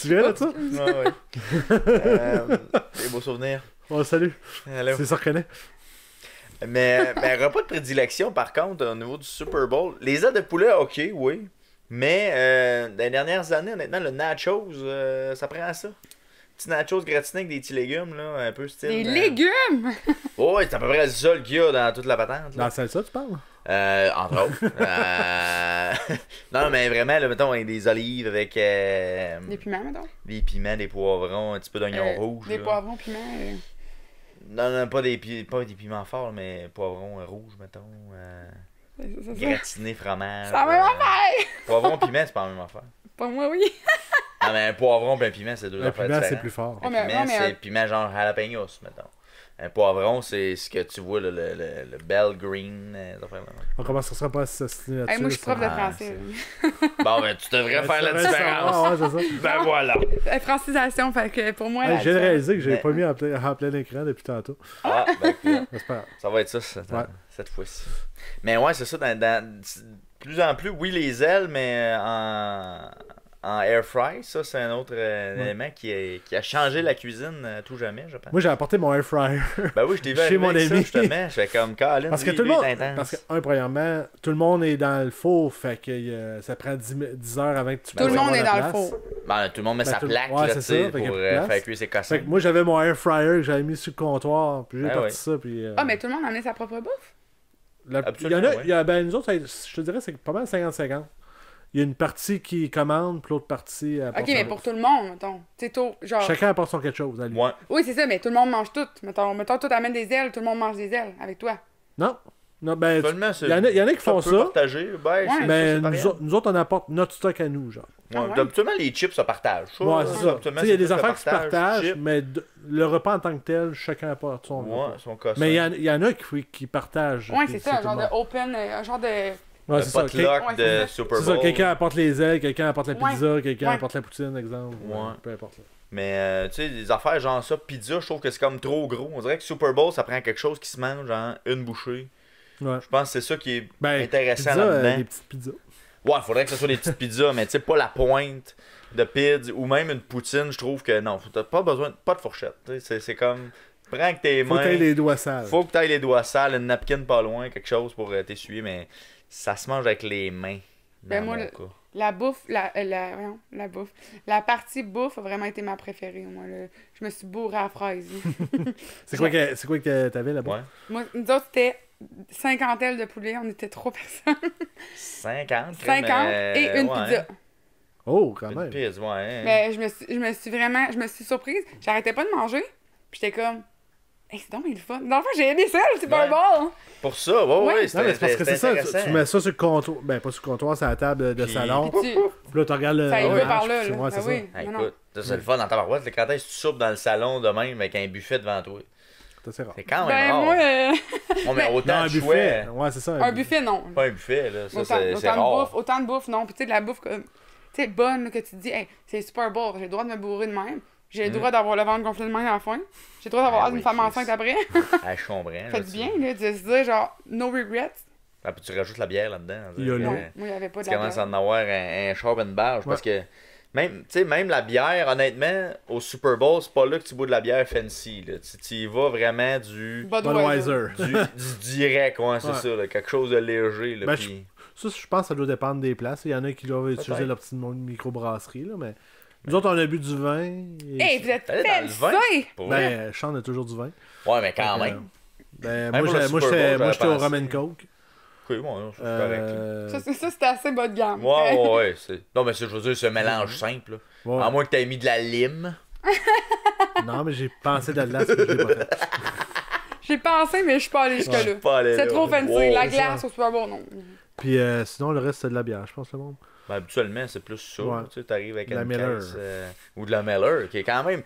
Tu viens de ça? Ouais, ouais. Des beaux souvenirs. On le salue. Hello. C'est ça reconnaît. Mais repas de prédilection, par contre, au niveau du Super Bowl, les ailes de poulet, ok, oui. Mais dans les dernières années, honnêtement, le nachos, ça prend ça. Petit nachos gratiné avec des petits légumes, là, un peu style. Des légumes! Oh, ouais, c'est à peu près le seul qu'il y a dans toute la patente. Dans Là. la salsa, tu parles? Entre autres. Non, mais vraiment, là, mettons, avec des olives avec Des piments, mettons. des piments, des poivrons, un petit peu d'oignons rouges. Des là. poivrons, piments. Non, pas des piments forts, mais poivrons rouges, mettons. Ça, Gratiné, fromage. c'est la même affaire! Poivron, piment, c'est pas la même affaire. Pour moi, oui. Non, mais un poivron et un piment, c'est deux Le affaires piment, c'est différentes. plus fort. Un Ouais, mais- piment, ouais, mais c'est un- piment genre jalapenos, mettons. Un poivron, c'est ce que tu vois, le bell green. Ces affaires-là. On commencera pas à s'assiner là-dessus. Hey, moi, je suis prof de Ah, français. Bon, ben, tu devrais faire la Ouais, différence. c'est ça. Ben voilà. Francisation, fait que pour moi. Hey, la j'ai différence- réalisé que j'avais Mais- pas mis en plein écran depuis tantôt. Ah, ben, écoute, Mais c'est pas grave. ça va être ça Ouais. cette fois-ci. Mais ouais, c'est ça. De plus en plus, oui, les ailes, mais en air fry, ça, c'est un autre élément qui a changé la cuisine à tout jamais, je pense. Moi, j'ai apporté mon air fryer. Ben oui, je t'ai vu Chez arriver mon avec ça, ami. justement. Je fais comme Colin, Parce que lui, tout le lui, monde. est intense. Parce que, premièrement, tout le monde est dans le four, fait que ça prend 10 heures avant que tu Tout le puisses monde avoir est la dans le place. four. Ben, tout le monde met Ben, sa tout- plaque, ouais, là, c'est tu sais, ça, fait pour qu'il y a plus de place. faire cuire ses cossins. Fait que moi, j'avais mon air fryer que j'avais mis sur le comptoir, puis j'ai Ah parti ouais. ça, puis... Ah, mais tout le monde en a sa propre bouffe. il y en Absolument, a, ouais. ben, nous autres, je te dirais, c'est pas mal 50-50. Il y a une partie qui commande, puis l'autre partie apporte Ok, mais son- pour tout le monde, mettons. Tu sais, tout, genre. Chacun apporte son quelque chose à lui. Ouais. Oui, c'est ça, mais tout le monde mange tout. Mettons, toi, t'amènes des ailes, tout le monde mange des ailes avec toi. Non, ben, Seulement, c'est- il y en a qui font peut ça, partager, ben, c'est- mais c'est pareil. nous autres, on apporte notre stock à nous, genre. Ah ouais? Habituellement, les chips se partagent. Ouais, c'est ça. Tu sais, il y a des affaires qui se partagent, chips. mais le repas en tant que tel, chacun apporte son Ouais, repas. son cossin. Mais il y en a qui partagent. Ouais, puis c'est ça, un tout genre le de monde. open, un genre de. Ouais, Le c'est ça. potluck Ouais, c'est de ça. Super C'est ça, Bowl. quelqu'un apporte les ailes, quelqu'un apporte la Ouais. pizza, quelqu'un Ouais. apporte la poutine, exemple. Ouais. Peu importe. Là. Mais tu sais, des affaires genre ça, pizza, je trouve que c'est comme trop gros. On dirait que Super Bowl, ça prend quelque chose qui se mange en une bouchée. Ouais. Je pense que c'est ça qui est Ben, intéressant pizza, là-dedans. des petites pizzas. Ouais, faudrait que ce soit des petites pizzas, mais tu sais, pas la pointe de pizza ou même une poutine, je trouve que non, t'as pas besoin, pas de fourchette. Tu sais, c'est comme, prends avec tes Faut mains. que t'aies les doigts sales. Faut que t'ailles les doigts sales, une napkin pas loin, quelque chose pour t'essuyer, mais ça se mange avec les mains. Ben, dans moi, mon le- cas. La bouffe, voyons, la bouffe. La partie bouffe a vraiment été ma préférée, moi. Là. Je me suis bourrée à fraises. C'est quoi que t'avais là-bas? Ouais. Moi, nous autres, c'était 50 ailes de poulet. On était 3 personnes. 50? 50 et une pizza. Oh, quand Une même. pizza, ouais. Mais je me suis surprise. J'arrêtais pas de manger. Puis j'étais comme, hey, c'est donc le fun. Dans le fond, j'ai aimé ça, le Super Bowl. Pour ça, ouais, Non, mais c'est parce que c'est ça, intéressant. tu mets ça sur le comptoir, ben pas sur le comptoir, c'est la table de Puis- salon. Puis Puis là, tu regardes le ça y va match, par là. puis là. ouais, c'est Ah ça. oui. Hey, Non, non. écoute, ça, c'est le fun dans ta barouette. Quand est-ce que tu soupes dans le salon de même avec un buffet devant toi? C'est rare. C'est quand même Ben, rare. moi, On met Non, autant un de choix. buffet. Ouais, c'est ça. un buffet, non. Pas un buffet, là. Ça, Autant, c'est autant de rare. bouffe, autant de bouffe, non. Puis tu sais, de la bouffe comme, tu sais, bonne, là, que tu te dis, hey, c'est le Super Bowl, j'ai le droit de me bourrer de même. J'ai le droit d'avoir le ventre gonflé de même à la fin. J'ai le droit d'avoir Ah l'air d'une oui, femme Chris. enceinte après. Ah, je comprends. Ça fait du bien, là, de se dire, genre, no regrets. Ah, puis tu rajoutes la bière là-dedans. Il y a que- l'eau. Non, moi, il n'y avait pas de Tu la commences bière. à en avoir un char et une barge. Parce que même, tu sais, même la bière, honnêtement, au Super Bowl, c'est pas là que tu bois de la bière fancy. Là. Tu y vas vraiment du Budweiser. du direct, ouais, c'est Ouais. ça. Là, quelque chose de léger. Là, Ben, puis- Ça, je pense que ça doit dépendre des places. Il y en a qui doivent utiliser Peut-être. leur petite microbrasserie, là, mais nous autres, on a bu du vin. Et... Hey, vous êtes T'allais dans le vin? fancy! Pour vrai. Ben, Sean a toujours du vin. Ouais, mais quand Fait que, même. Ben, Même moi, pour le moi, Super Bowl, j'étais au j'avais rum and pensé. coke. Oui, ouais, c'est correct. là. Ça, c'était assez bas de gamme. Ouais. Non, mais je veux dire, c'est un mélange simple. Là. Ouais. À moins que tu aies mis de la lime. Non, mais j'ai pensé de la glace, mais je l'ai pas fait. J'ai pensé, mais je suis pas allée Je suis jusque-là. pas allé C'est là. trop fancy. Wow. La glace au Super Bowl, non. Puis sinon, le reste, c'est de la bière, je pense, le monde. Ben, habituellement, c'est plus ça. Ouais. Tu sais, arrives avec De la une Miller. caisse, ou de la Miller, qui est quand même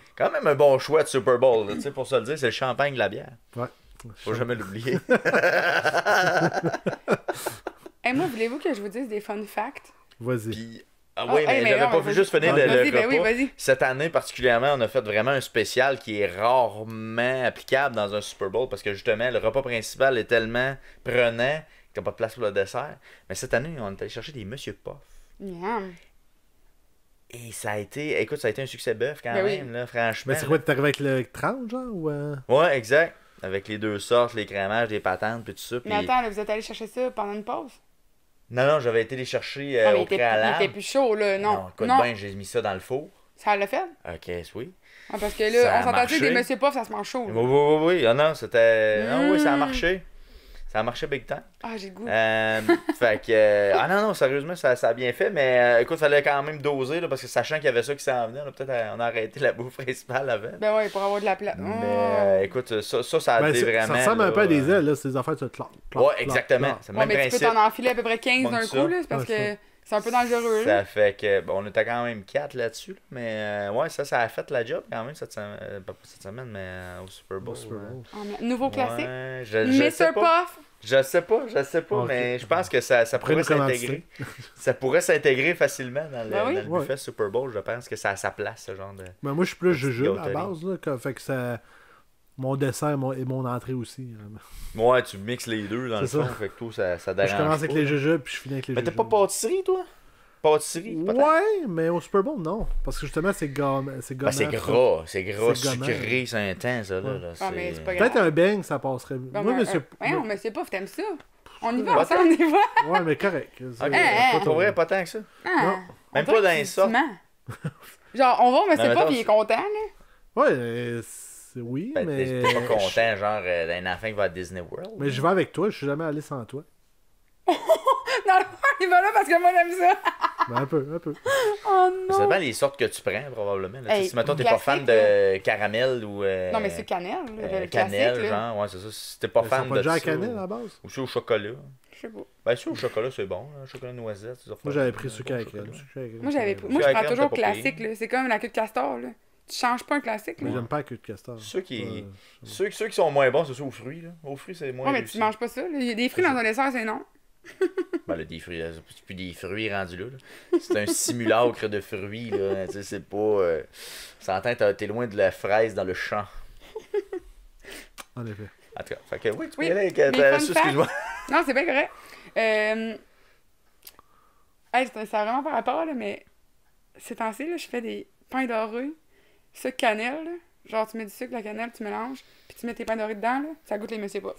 un bon choix de Super Bowl. Là, tu sais, pour se le dire, c'est le champagne de la bière. Ouais. Faut jamais l'oublier. Et moi, voulez-vous que je vous dise des fun facts? Vas-y. Puis, ah oui, hey, mais j'avais non, pas vas-y. vu juste finir Vas-y, le Vas-y, ben repas. oui, vas-y. Cette année particulièrement, on a fait vraiment un spécial qui est rarement applicable dans un Super Bowl parce que justement, le repas principal est tellement prenant qu'il n'y a pas de place pour le dessert. Mais cette année, on est allé chercher des Monsieur Puff. Miam. Et ça a été un succès bœuf quand Ben oui. même, là, franchement. Mais c'est quoi, t'es arrivé avec le 30, genre, ou... Ouais, exact. Avec les deux sortes, les crémages, les patentes, puis tout ça. Puis... Mais attends, là, vous êtes allé chercher ça pendant une pause? Non, j'avais été les chercher Ah, mais au il préalable. était plus chaud, là. Non. écoute Non. bien, j'ai mis ça dans le four. Ça l'a fait? Ok, oui. Ah, parce que Ça là, a on s'entend marché. des Monsieur Puff, ça se mange chaud. Oui, là. oui. Ah non, c'était. Ah oui, ça a Mm. marché. Ça a marché big time. Ah, j'ai le goût. Fait que. Ah non, sérieusement, ça a bien fait, mais écoute, fallait quand même doser, là, parce que sachant qu'il y avait ça qui s'en venait, on a arrêté la bouffe principale avant. Ben ouais, pour avoir de la place. Mais écoute, ça a Ben, été ça vraiment. ressemble un peu à là, des ailes, là, ces affaires, tu clac, clac, Ouais, clac, exactement. clac. C'est le Ouais, même mais tu peux principe. t'en enfiler à peu près 15 d'un Manque coup, ça. là. C'est parce Ouais, que c'est un peu dangereux, là. Ça fait que. Bon, on était quand même 4 là-dessus, là, mais ouais, ça a fait la job quand même cette semaine. Pas cette semaine, mais au Super Bowl. Au Super Bowl. Ah, mais nouveau classique. Ouais, je sais Mr. pas. Puff. Je sais pas, Ok. mais je pense que ça Après, pourrait nous s'intégrer. Ça pourrait s'intégrer facilement dans le, Ben oui. dans le Ouais. buffet Super Bowl. Je pense que ça a sa place, ce genre de. Ben, moi, je suis plus jujube à gâterie. base, là, fait que ça... Mon dessert et mon entrée aussi. Ouais, tu mixes les deux dans le C'est fond, ça. fait que tout, ça dérange. Je commence avec pas, les là. jujubes, puis je finis avec les Mais t'as jujubes. pas pâtisserie, toi? Pâtisserie, peut-être? Ouais, mais au Super Bowl, non. Parce que justement, c'est gommant. C'est Ben, c'est gommant. gras, c'est gras, C'est gommant. sucré, c'est intense, ça, là. Ouais. là, Ah, mais c'est pas grave. Peut-être un bang, ça passerait. Bon, Moi, ben, monsieur. Voyons, Monsieur Puff, t'aimes ça? On y va Ouais. ensemble, on y va. Ouais, mais correct. C'est- Ok, Hein, pour vrai, pas tant que ça. Ah, Non. on Même dirait pas dans que les tu sortes. mens. Genre, on va au Monsieur Mais Puff, mettons, il est c'est- content, là. Ouais, oui, Ben, mais. t'es pas content, genre, d'un enfant qui va à Disney World. Mais je vais avec toi, je suis jamais allé sans toi. Non, il va là parce que moi, j'aime ça. Ben, un peu. Oh Ça non. dépend les sortes que tu prends, probablement. Là. Hey, Si, mettons, t'es pas fan classique, de caramel ou. Non, mais c'est cannelle, là, le cannelle, classique, là. genre. Ouais, c'est ça. Si t'es pas Ils fan sont de pas déjà à ça, cannelle à la base. ou ça au chocolat. Je sais pas. Ben, ça au chocolat, c'est bon. Hein. Chocolat noisette. ces Moi, affaires. j'avais pris sucre Bon avec chocolat. elle. Moi, j'avais Sucre moi, je à prends crème, toujours t'as pas classique, payé. là. C'est comme la queue de castor, là. Tu changes pas un classique, là. Mais j'aime pas la queue de castor. Ceux qui, Ouais, ceux qui sont moins bons, c'est ceux aux fruits. Là. Aux fruits, c'est moins Ouais, mais réussi. tu manges pas ça, là. Il y a des fruits dans un dessert, c'est non. Ben, là, des fruits, là, c'est plus des fruits rendus là. Là. C'est un simulacre de fruits. Là. Tu sais, c'est pas. S'entend, t'es loin de la fraise dans le champ. En effet. En tout cas, fait que oui, tu peux Oui, y aller avec les ta fun sauce, facts. excuse-moi. Non, c'est bien correct. Hey, ça a vraiment pas rapport, là, mais ces temps-ci, là, je fais des pains dorés, sucre cannelle, là. Genre, tu mets du sucre, la cannelle, tu mélanges, puis tu mets tes pains dorés dedans, là, ça goûte les Monsieur Puff.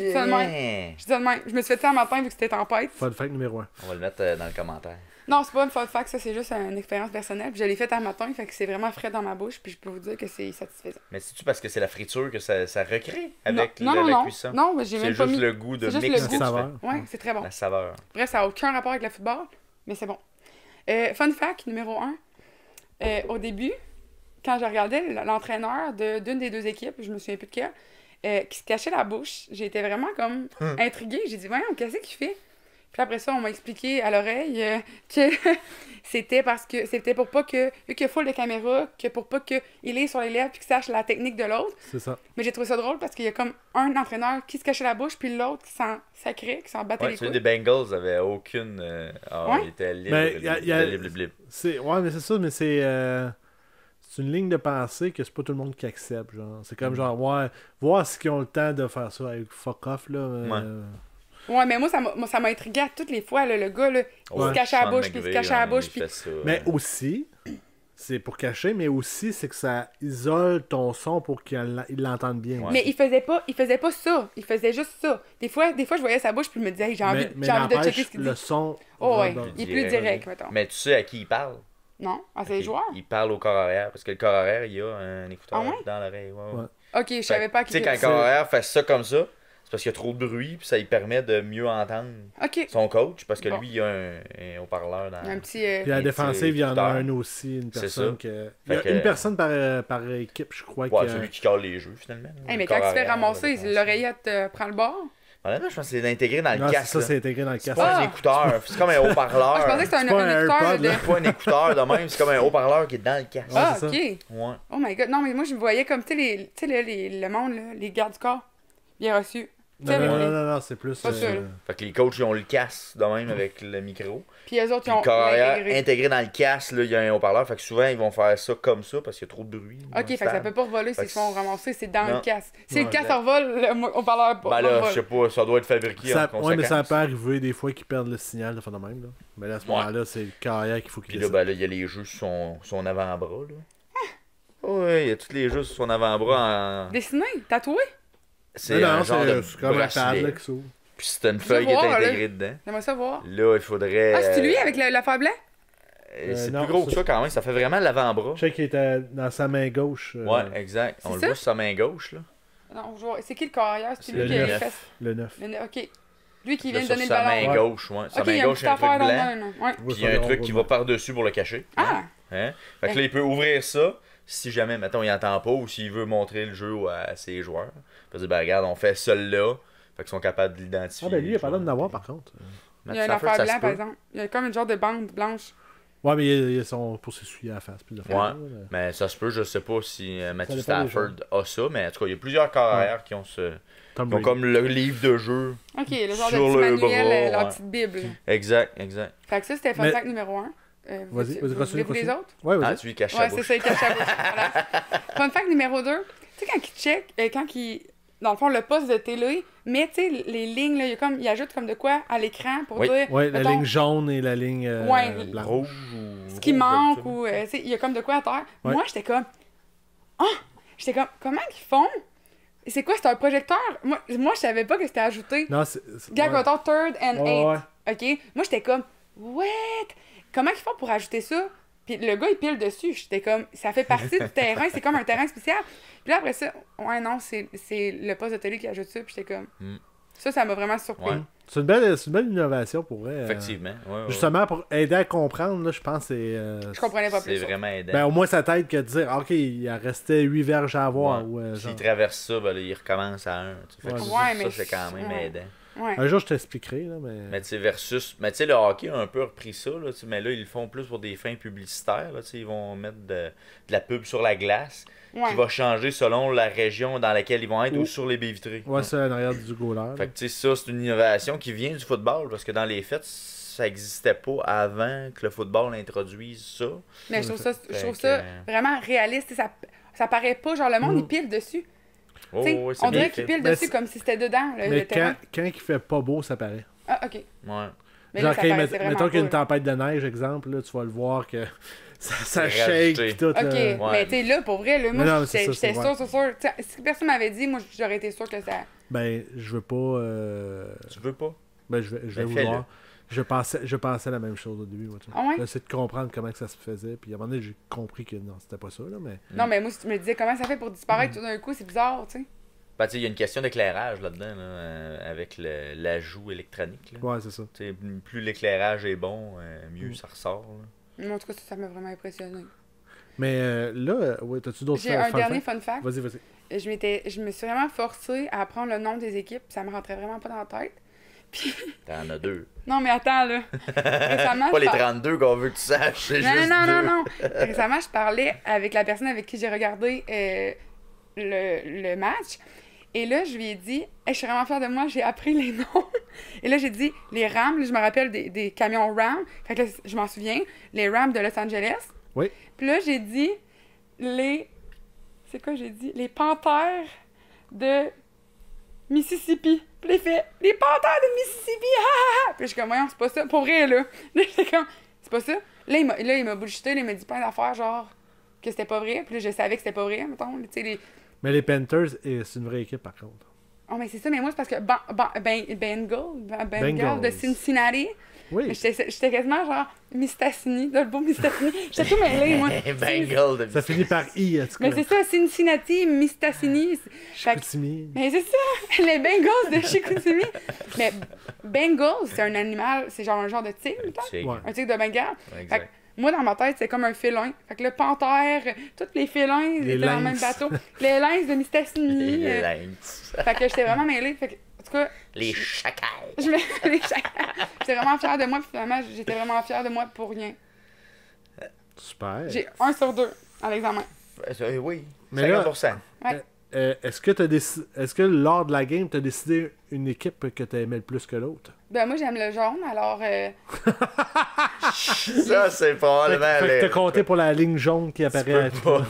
dis ça de même. Je dis ça de même. Je me suis fait ça un matin vu que c'était tempête. Fun fact numéro 1. On va le mettre dans le commentaire. Non, c'est pas une fun fact, ça, c'est juste une expérience personnelle. Puis je l'ai fait un matin, fait que c'est vraiment frais dans ma bouche, puis je peux vous dire que c'est satisfaisant. Mais c'est-tu parce que c'est la friture que ça recrée avec non, la non, cuisson? Non, mais j'ai même pas mis... C'est juste le goût de c'est juste mix le que goût. tu saveur. fais. Ouais, c'est très bon. La saveur. Bref, ça n'a aucun rapport avec le football, mais c'est bon. Fun fact numéro 1. Au début, quand je regardais l'entraîneur d'une des deux équipes, je me souviens plus de quelle, qui se cachait la bouche, j'ai été vraiment comme intriguée. J'ai dit, voyons, qu'est-ce qu'il fait? Puis après ça, on m'a expliqué à l'oreille que c'était pour pas que, vu qu'il y a full de caméras, que pour pas qu'il ait sur les lèvres puis qu'il sache la technique de l'autre. C'est ça. Mais j'ai trouvé ça drôle parce qu'il y a comme un entraîneur qui se cachait la bouche puis l'autre qui s'en sacrait, qui s'en battait Ouais, les celui couilles. des Bengals avait aucune. Ouais. Il était libre. Mais y a- libre. Ouais, mais c'est ça, mais c'est une ligne de pensée que c'est pas tout le monde qui accepte. Genre. C'est comme genre, ouais, voir s'ils ont le temps de faire ça avec fuck off, là. Ouais, mais moi, ça m'a intrigué à toutes les fois, là, le gars, là, il se cachait à la bouche, puis il se cachait à la bouche, puis... Mais aussi, c'est pour cacher, mais aussi, c'est que ça isole ton son pour qu'il l'entende bien. Ouais. Mais il faisait pas ça, il faisait juste ça. Des fois, je voyais sa bouche, puis je me disais, hey, j'ai envie de n'empêche, checker ce qu'il dit. le son... Oh, ouais, va- il est plus direct, mettons. Mais tu sais à qui il parle? Non, à ses joueurs. Il parle au corps arrière. Parce que le corps arrière, il y a un écouteur Ah ouais? dans l'oreille. Ouais. Ouais. Ok, je savais pas Tu qu'il sais, quand le faisait corps ça. arrière fait ça comme ça, c'est parce qu'il y a trop de bruit, puis ça lui permet de mieux entendre Ok, son coach, parce que Bon. lui, il a un haut-parleur dans. il y a un petit... Puis à la Et défensive, il y en a écouteur. un aussi, une C'est personne ça. que... Il y a Fait que- une personne par équipe, je crois. Ouais, que... celui qui cale les jeux, finalement. Hey, mais Le quand corps tu te fais arrière, ramasser, la défense. l'oreillette prend le bord. Honnêtement, je pense que c'est intégré dans le Non, casque. ça, là. c'est intégré dans le C'est casque. pas Ah! un écouteur, c'est comme un haut-parleur. Ah, je pensais que c'était C'est pas un un écouteur AirPod, de... là. C'est pas un écouteur de même, c'est comme un haut-parleur qui est dans le casque. Ouais, Ah, c'est ça. ok. Ouais. Oh my god, non, mais moi, je me voyais comme, tu sais, le monde, là, les gardes du corps, bien reçus. Tu sais, Non, avec les- non, c'est plus... Pas ça, là. Fait que les coachs, ils ont le casque de même avec le micro. Puis eux autres, Puis ils ont le corps arrière, intégré. intégré dans le casque, là, il y a un haut-parleur. Fait que souvent, ils vont faire ça comme ça parce qu'il y a trop de bruit. dans Ok, le fait que ça stade. peut pas revoler Fait s'ils que se font ramasser, c'est dans non. le casque. Si Ouais, le casque revole, on parle pas. Ben là, je sais pas, ça doit être fabriqué en Ça, conséquence. ouais, mais ça peut arriver des fois qu'ils perdent le signal de phénomène. Là. Mais là, à ce moment-là, c'est le carrière qu'il faut Puis qu'il là, décide. ben là, il y a les jeux sur son avant-bras, là. Ouais, il y a tous les jeux sur son avant-bras en... Dessiné, tatoué. C'est Non, un non, genre de c'est comme un pad bracelet. là, qui s'ouvre. Puis c'est une Je feuille veux qui est voir, là. intégrée dedans. J'aimerais ça voir. Là, il faudrait... Ah, c'est lui avec l'affaire blanc? C'est non, plus gros que ça, ça quand même, ça fait vraiment l'avant-bras. Je sais qu'il était dans sa main gauche. Ouais, exact. C'est On le ça? voit sur sa main gauche, là. Non, je vois. C'est qui le carrière? C'est C'est lui le qui a les neuf. fesses. Le 9. Ok. Lui qui Là, vient de sur donner le sa main ballon. Ouais. gauche, ouais. Sa Ok, main il y a une gauche, petite il y a un truc affaire dans blanc. le main, là. Ouais. Puis il y a un truc qui va par-dessus pour le cacher. Ah! Hein? Fait que là, il peut ouvrir ça si jamais, mettons, il entend pas ou s'il veut montrer le jeu à ses joueurs. Il peut dire, ben regarde, on fait celui-là. Fait qu'ils sont capables de l'identifier. Ah, ben lui, il a pas l'air d'en avoir par contre. Il y a une Ça fait que affaire ça se blanc, par peut. exemple. Il y a comme une genre de bande blanche. Ouais, mais il a son pour s'essuyer à la face. Plus de Ouais, mais ça se peut, je sais pas si Matthew dépend des Stafford a ça, mais en tout cas, il y a plusieurs carrières qui ont Tom ils ont Brady. comme le livre de jeu. Ok, le genre Sur de petit le manuel, bras, leur ouais. petite bible. Exact, exact. Fait que ça, c'était fun Mais- fact numéro 1. Vas-y, Voulez-vous les continue. autres? Ouais, Ah, vas-y. tu lui caches Ouais, la c'est bouche. ça, il cache la bouche. Voilà. Fun fact numéro 2. Tu sais, quand il check, quand il. Dans le fond, le poste de télé, mais tu sais, les lignes, là, il ajoute comme de quoi à l'écran pour Oui. dire. Ouais, la mettons, ligne jaune et la ligne Ouais. blanche. Rouge ou. ce qui rouge, manque absolument. ou. Tu sais, il y a comme de quoi à terre. Ouais. Moi, j'étais comme. Ah! J'étais comme. Comment ils font? C'est quoi, c'est un projecteur? Moi, je savais pas que c'était ajouté. Non, c'est. Gars, ouais. mettons, third and Ouais, eighth. OK? Moi, j'étais comme, what? Comment ils font pour ajouter ça? Puis le gars, il pile dessus. J'étais comme, ça fait partie du terrain, c'est comme un terrain spécial. Puis là, après ça, ouais, non, c'est le poste de télé qui ajoute ça. Puis j'étais comme, Mm. ça m'a vraiment surpris. Ouais. C'est une belle innovation pour vrai. Effectivement. Ouais, ouais. Justement, pour aider à comprendre, là, je pense que c'est. Je comprenais pas C'est plus. ça. vraiment aidant. Ben, au moins, ça t'aide que de dire, OK, il en restait 8 verges à avoir. Ouais. Ou, genre. S'il traverse ça, ben là, il recommence à 1. Fait que Ouais. ça, Ouais, mais c'est quand même ouais. aidant. Ouais. Un jour, je t'expliquerai, là, mais. Mais tu sais, mais tu sais, le hockey a un peu repris ça, là, tu sais, mais là, ils le font plus pour des fins publicitaires, là, tu sais, ils vont mettre de la pub sur la glace, Ouais. qui va changer selon la région dans laquelle ils vont être Ou- ou sur les baies vitrées. Ouais, c'est en arrière du goaler. Fait que tu sais, ça, c'est une innovation qui vient du football, parce que dans les faits, ça n'existait pas avant que le football introduise ça. Mais je trouve ça, Fait que, vraiment réaliste. Tu sais, ça paraît pas, genre, le monde, il pile dessus. Oh, Tu sais, ouais, c'est on bien dirait fait. qu'il pile Mais dessus c'est- comme si c'était dedans, le mais terrain. quand il fait pas beau, ça paraît. Ah, ok. Ouais. Mais Genre, là, ça quand paraissait vraiment mettons qu'il y a une pas, là. tempête de neige, exemple, là, tu vas le voir que ça C'est shake rajouté. pis tout. Ok, Ouais. mais tu sais, là, pour vrai, là, moi, Non, c'est j'étais ça, c'est sûre, c'est sûr. T'sais, si personne m'avait dit, moi, j'aurais été sûre que ça. Ben, je veux pas. Tu veux pas? Ben, je vais Ben, vouloir. Je pensais la même chose au début, moi, tu sais. Ah ouais? J'essaie de comprendre comment que ça se faisait, puis à un moment donné, j'ai compris que non, c'était pas ça, là, mais... Non, mais moi, si tu me disais comment ça fait pour disparaître tout d'un coup, c'est bizarre, tu sais. Ben, tu sais, il y a une question d'éclairage là-dedans, là, avec l'ajout électronique. Là. Ouais, c'est ça. Tu sais, plus l'éclairage est bon, mieux ça ressort. Là. Moi, en tout cas, ça m'a vraiment impressionné. Mais là, ouais, t'as-tu d'autres J'ai un fun dernier facts? fun fact. Vas-y. Je me suis vraiment forcée à apprendre le nom des équipes, ça me rentrait vraiment pas dans la tête. Puis... T'en as 2. Non, mais attends, là. Récemment, Pas je les par- 32 qu'on veut que tu saches, c'est Non, juste non, non, 2. non. Récemment, je parlais avec la personne avec qui j'ai regardé le match. Et là, je lui ai dit, hey, je suis vraiment fière de moi, j'ai appris les noms. Et là, j'ai dit, les Rams, là, je me rappelle des camions Rams. Fait que là, je m'en souviens, les Rams de Los Angeles. Oui. Puis là, j'ai dit, c'est quoi j'ai dit? Les Panthères de Mississippi. Puis là, il fait, les Panthères de Mississippi, ha ha ha! Puis là, je suis comme, voyons, c'est pas ça. Pour vrai, là. Là, j'étais comme, c'est pas ça. Là, il m'a bullshité, là, il m'a dit plein d'affaires, genre, que c'était pas vrai. Puis là, je savais que c'était pas vrai, mettons. Tu sais, Mais les Panthers, c'est une vraie équipe, par contre. Oh, mais c'est ça, mais moi, c'est parce que Bengal de Bengals. Cincinnati, Oui. j'étais quasiment genre Mistassini, de le beau Mistassini. J'étais tout mêlée, moi. Bengal de Ça finit par I, en tout Mais cas. c'est ça, Cincinnati, Mistassini. Fait que- Chicoutimi. Mais c'est ça, les Bengals de Chicoutimi. Mais Bengal, c'est un animal, c'est genre un genre de tigre, mettons. Tigre. Ouais. Un tigre de Bengale. Exact. Fait que moi, dans ma tête, c'est comme un félin. Fait que le panthère, tous les félins Les étaient dans le même lynx. bateau. Les lynx de Mistassini. Les lynx. Fait que j'étais vraiment mêlée. Fait que, en tout cas, Les chacals. j'étais vraiment fière de moi, puis finalement, j'étais vraiment fière de moi pour rien. Super. J'ai 1 sur 2 à l'examen. Oui, Mais là- 50%. Ouais. Est-ce que lors de la game, t'as décidé une équipe que t'as aimé le plus que l'autre? Ben, moi, j'aime le jaune, alors. Ça, c'est probablement... Fait que t'as compté pour la ligne jaune qui Tu apparaît à peux toi.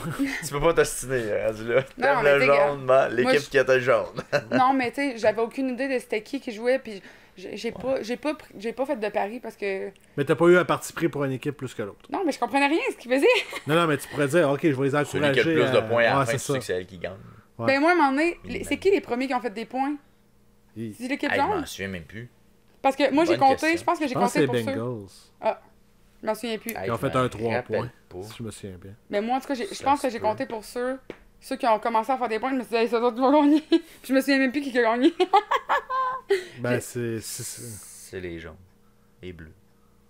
tu peux pas t'ostiner, rendu là. Non, T'aimes mais le t'es jaune, ben, moi, l'équipe je- qui était jaune. Non, mais tu sais, j'avais aucune idée de c'était qui jouait, puis j'ai pas fait de pari parce que. Mais t'as pas eu un parti pris pour une équipe plus que l'autre. Non, mais je comprenais rien ce qu'ils faisaient. Non, mais tu pourrais dire, ok, je vais les encourager. Celui qui a le plus de points à la Ouais, fin, c'est tu sais ça. que c'est elle qui gagne. Ouais. Ben, moi, à un moment donné, Mais c'est qui les premiers qui ont fait des points? Il- C'est l'équipe Hey, je jaune? m'en souviens même plus. Parce que moi, j'ai Bonne compté, question. je pense que j'ai Je pense que compté c'est pour ceux. Bengals. Je m'en souviens plus. Hey, Ils ont je fait m'en un 3 rappelle points. pas. Si je me souviens bien. Mais moi, en tout cas, je Ça pense que se j'ai peut. compté pour ceux qui ont commencé à faire des points. Je me suis dit, hey, ça doit vont gagner. Puis je me souviens même plus qui a gagné. Ben, c'est. C'est les jaunes. Les bleus.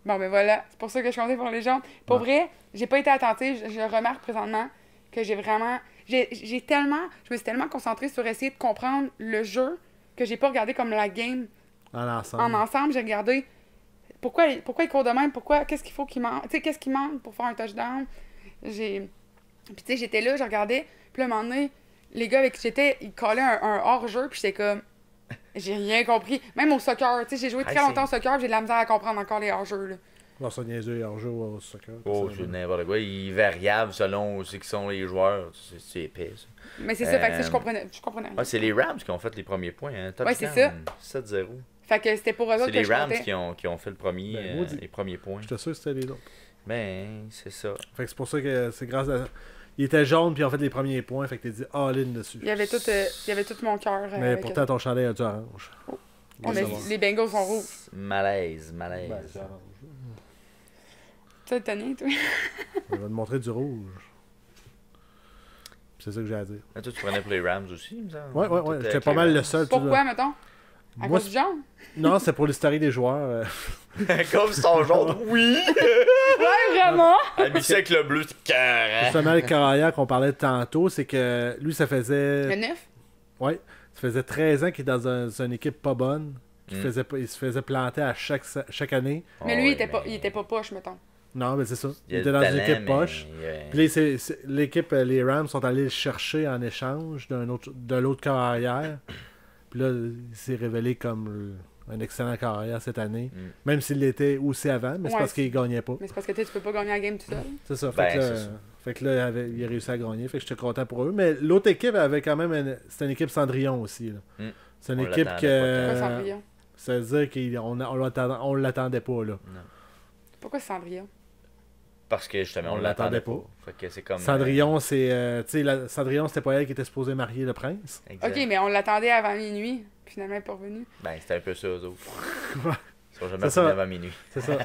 Bon, ben voilà. C'est pour ça que je comptais pour les gens. Pour vrai, j'ai pas été attentive. Je remarque présentement que j'ai vraiment. Je me suis tellement concentrée sur essayer de comprendre le jeu que j'ai pas regardé comme la game En ensemble. en ensemble. J'ai regardé pourquoi il court de même, qu'est-ce qu'il faut qu'il manque. Tu sais, qu'est-ce qu'il manque pour faire un touchdown. Puis tu sais, j'étais là, je regardais. Puis là, à un moment donné, les gars avec qui j'étais, ils collaient un hors-jeu. Puis j'étais comme. J'ai rien compris. Même au soccer. Tu sais, j'ai joué très Hey, longtemps au soccer. J'ai de la misère à comprendre encore les hors-jeux. Là. Non, ça niaiseux, en jeu au soccer. Oh, Ça, c'est n'importe quoi. Il est variable selon où qui sont les joueurs. C'est épais, ça. Mais c'est ça, fait que ça, je Euh, comprenais rien. Ouais, c'est les Rams qui ont fait les premiers points. Hein. Ouais, c'est ça. 7-0. Fait que c'était pour eux C'est autres que les je Rams comptais. qui ont fait le premier, Ben, maudit. les premiers points. J'étais sûr que c'était les autres. Ben, c'est ça. Fait que c'est pour ça que c'est grâce à. Il était jaune, puis ils ont fait les premiers points. Fait que t'es dit all-in dessus. Il y avait tout mon cœur. Mais avec pourtant, ton chandail a du orange. eux. Oh, mais les Bengals sont rouges. Malaise. Ben, c'est orange. Tu sais, Tony, toi. Je vais te montrer du rouge. C'est ça que j'ai à dire. Mais toi, tu prenais pour les Rams aussi, il me semble. Ouais. Toi, J'étais avec pas les mal le Rams. seul. Pourquoi, mettons? À Moi, cause du jaune? Non, c'est pour l'historique des joueurs. Comme son jaune, oui! Ouais, vraiment! Habillé avec le bleu, c'est carré. Justement, le carrière qu'on parlait tantôt, c'est que lui, ça Le faisait. 9? Ouais. Ça faisait 13 ans qu'il est dans une équipe pas bonne. Mm. Il se faisait planter à chaque année. Mais Oh, lui, ouais, il était pas poche, mettons. Non, mais c'est ça. Il y a Il était le dans une talent, équipe mais poche. il- Puis là, l'équipe, les Rams sont allés le chercher en échange de l'autre carrière. Puis là, il s'est révélé comme un excellent carrière cette année. Mm. Même s'il l'était aussi avant, mais c'est Ouais, parce qu'il gagnait pas. Mais c'est parce que tu peux pas gagner la game tout seul. C'est ça. Ben, Fait que là, c'est ça. il a réussi à gagner. Fait que j'étais content pour eux. Mais l'autre équipe avait quand même c'est une équipe Cendrillon aussi. Là. Mm. C'est une On équipe l'attendait que. Pourquoi Cendrillon? Ça veut dire qu'on l'attendait pas là. Non. Pourquoi Cendrillon? Parce que justement, on l'attendait pas. Fait que c'est comme. Cendrillon, c'est. Tu sais, Cendrillon, c'était pas elle qui était supposée marier le prince. Exact. Ok, mais on l'attendait avant minuit. Puis finalement, elle n'est pas revenue. Ben, c'était un peu ça, eux autres. Ils sont jamais C'est ça. revenus avant minuit. C'est ça.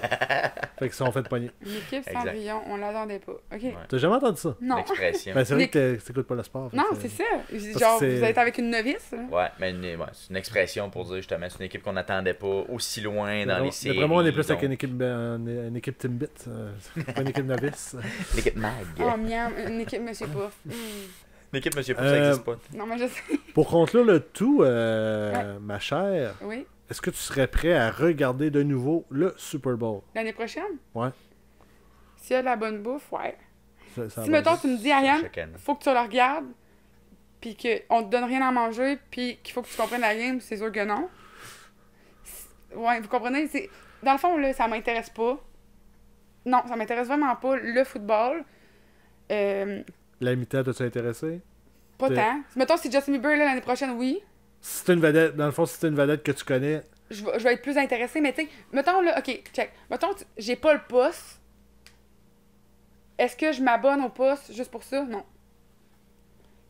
Fait qu'ils sont fait pogner. Une équipe Exact. Cendrillon, on l'attendait pas. Ok. Ouais. T'as jamais entendu ça? Non. L'expression. Ben, c'est vrai Mais- que t'écoutes pas le sport. fait Non, que c'est ça. Parce Genre, que vous c'est- êtes avec une novice. Là. Ouais, mais c'est une expression pour dire justement, c'est une équipe qu'on n'attendait pas aussi loin dans les séries. D'après moi, on est plus avec donc, une équipe Timbit. Pas une équipe novice. L'équipe Mag. Oh, miam, une équipe Monsieur Puff. L'équipe Monsieur Pouce, ça n'existe pas. Non, mais je sais. Pour conclure le tout, ma chère, Oui. est-ce que tu serais prêt à regarder de nouveau le Super Bowl? L'année prochaine? Ouais. S'il y a de la bonne bouffe, ouais. Ça Si, va mettons, dire. tu me dis, Ariane, Chaque année. faut que tu le regardes, puis qu'on te donne rien à manger, puis qu'il faut que tu comprennes la game, c'est sûr que non. Ouais, vous comprenez? Dans le fond, là, ça m'intéresse pas. Non, ça m'intéresse vraiment pas, le football. La mi-temps, t'as-tu intéressé? Pas T'es- tant. Mettons, si Justin Bieber, là, l'année prochaine, oui. Si c'est une vedette, dans le fond, si c'est une vedette que tu connais, Je vais être plus intéressée, mais tu sais, mettons, là, ok, check. Mettons, j'ai pas le poste. Est-ce que je m'abonne au poste juste pour ça? Non.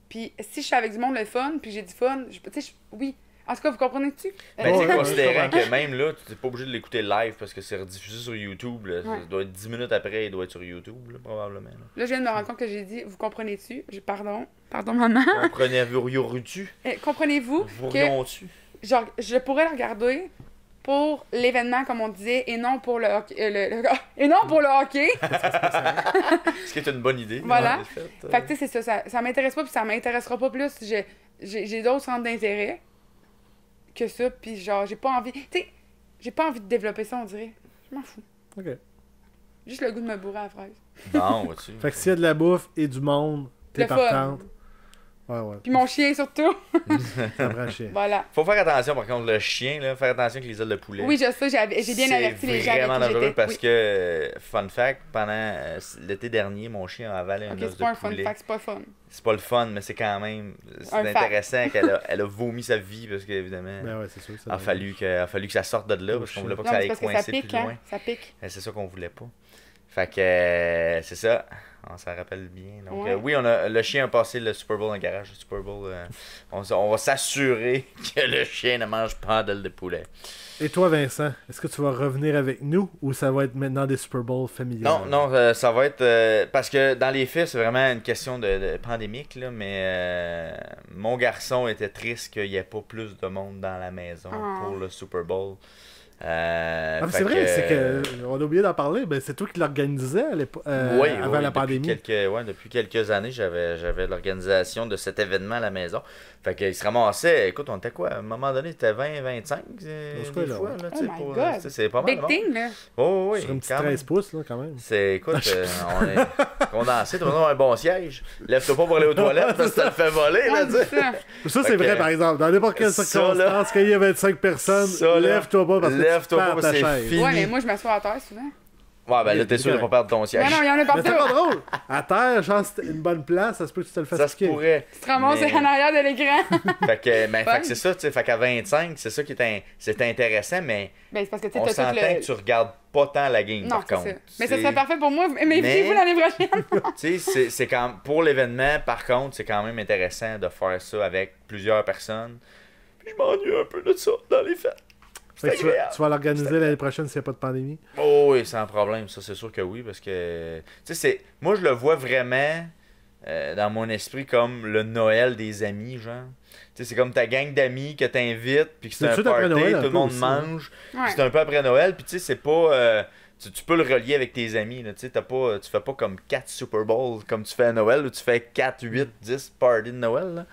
Puis si je suis avec du monde le fun, puis j'ai du fun, tu sais, oui. En tout cas, vous comprenez-tu? Ben, Ouais, tu sais, ouais, considérant je comprends. que même là, tu n'es pas obligé de l'écouter live parce que c'est rediffusé sur YouTube. Là. Ouais. Ça doit être 10 minutes après, il doit être sur YouTube, là, probablement. Là. Là, je viens de me rendre compte que j'ai dit, vous comprenez-tu? Pardon, maman. Comprenez-vous-tu? Comprenez-vous que Vourions-tu? genre, je pourrais le regarder pour l'événement, comme on disait, et non pour le hockey. Et non pour le hockey! Ce qui est une bonne idée. Voilà. en fait. Fait que tu sais, c'est ça. Ça m'intéresse pas, puis ça m'intéressera pas plus. J'ai d'autres centres d'intérêt que ça, puis genre, j'ai pas envie. Tu sais, j'ai pas envie de développer ça, on dirait. Je m'en fous. ok. Juste le goût de me bourrer à la fraise. Bon, vois-tu? Fait que s'il y a de la bouffe et du monde, t'es Le fun. partante. Ouais. Puis mon chien surtout. Ça prend chien. Voilà. Faut faire attention, par contre, le chien, là, faire attention avec les ailes de poulet. Oui, je sais, j'ai bien averti les gens C'est avec vraiment qui dangereux j'étais. parce Oui. que, fun fact, pendant l'été dernier, mon chien a avalé un Ok, os c'est de pas un fun poulet. fact, c'est pas fun. C'est pas le fun, mais c'est quand même c'est Un fact. intéressant elle a vomi sa vie parce qu'évidemment, Ben ouais, c'est sûr. il a fallu que ça sorte de là parce qu'on voulait pas que Non, ça mais aille c'est parce que ça coincer pique, plus loin. hein. Ça pique. C'est ça qu'on voulait pas. Fait que c'est ça. On s'en rappelle bien. Donc, Ouais. oui, le chien a passé le Super Bowl dans le garage. Le Super Bowl, on va s'assurer que le chien ne mange pas d'ailes de poulet. Et toi, Vincent, est-ce que tu vas revenir avec nous ou ça va être maintenant des Super Bowl familiales? Non, ça va être... parce que dans les faits, c'est vraiment une question de pandémique, là, mais mon garçon était triste qu'il n'y ait pas plus de monde dans la maison Ah. pour le Super Bowl. Ah, mais Fait c'est vrai, c'est que on a oublié d'en parler, ben, c'est toi qui l'organisais à l'époque, Oui, avant la depuis pandémie. depuis quelques années, j'avais l'organisation de cet événement à la maison. Fait qu'il se ramassait, écoute, on était quoi? À un moment donné, c'était 20-25 des ce cas-là, fois. ouais. Là, Oh tu sais, my pour, God. tu sais, c'est pas mal Big de monde. thing, là. Oh, oui, Sur une petite quand même. 13 pouces, là, quand même. C'est, écoute, on est condensé, tu vas un bon siège. Lève-toi pas pour aller aux toilettes parce que ça le fait voler, là, Ouais, tu sais. c'est ça. Ça, c'est Fait que, vrai, par exemple. Dans n'importe quelle ça, circonstance, quand il y a 25 personnes, Ça, là, lève-toi pas parce que tu lève-toi perds pas ta parce que c'est chaise. fini. Ouais, mais moi, je m'assois à terre souvent. Ouais, ben là, t'es sûr de pas perdre ton Non, siège. non, il y en a Mais partout. c'est pas drôle. À terre, genre, c'est une bonne place, ça se peut que tu te le fasses Ça se piquer. pourrait. Tu te ramasses Mais- en arrière de l'écran. Fait que, Fun. c'est ça, tu sais. Fait qu'à 25, c'est ça qui est, c'est intéressant, mais Ben, c'est parce que tu on sais, t'as tout s'entend le. que tu regardes pas tant la game, Non, par c'est contre. ça. Mais ça C'est- serait parfait pour moi. Mais Mais- vous l'année prochaine. Tu sais, c'est quand pour l'événement, par contre, c'est quand même intéressant de faire ça avec plusieurs personnes. Puis je m'ennuie un peu de ça dans les fêtes. Fait que C'est agréable. tu vas l'organiser l'année prochaine s'il n'y a pas de pandémie. Oh oui, sans problème, ça c'est sûr que oui, parce que tu sais, moi je le vois vraiment dans mon esprit comme le Noël des amis, genre. Tu sais, c'est comme ta gang d'amis que t'invites, puis que c'est C'est un tout de suite après party, Noël, un tout le peu monde aussi, mange, puis Ouais. c'est un peu après Noël, puis tu sais, c'est pas... tu peux le relier avec tes amis, là, tu sais, tu fais pas comme 4 Super Bowls comme tu fais à Noël, où tu fais 4, 8, 10 parties de Noël, là.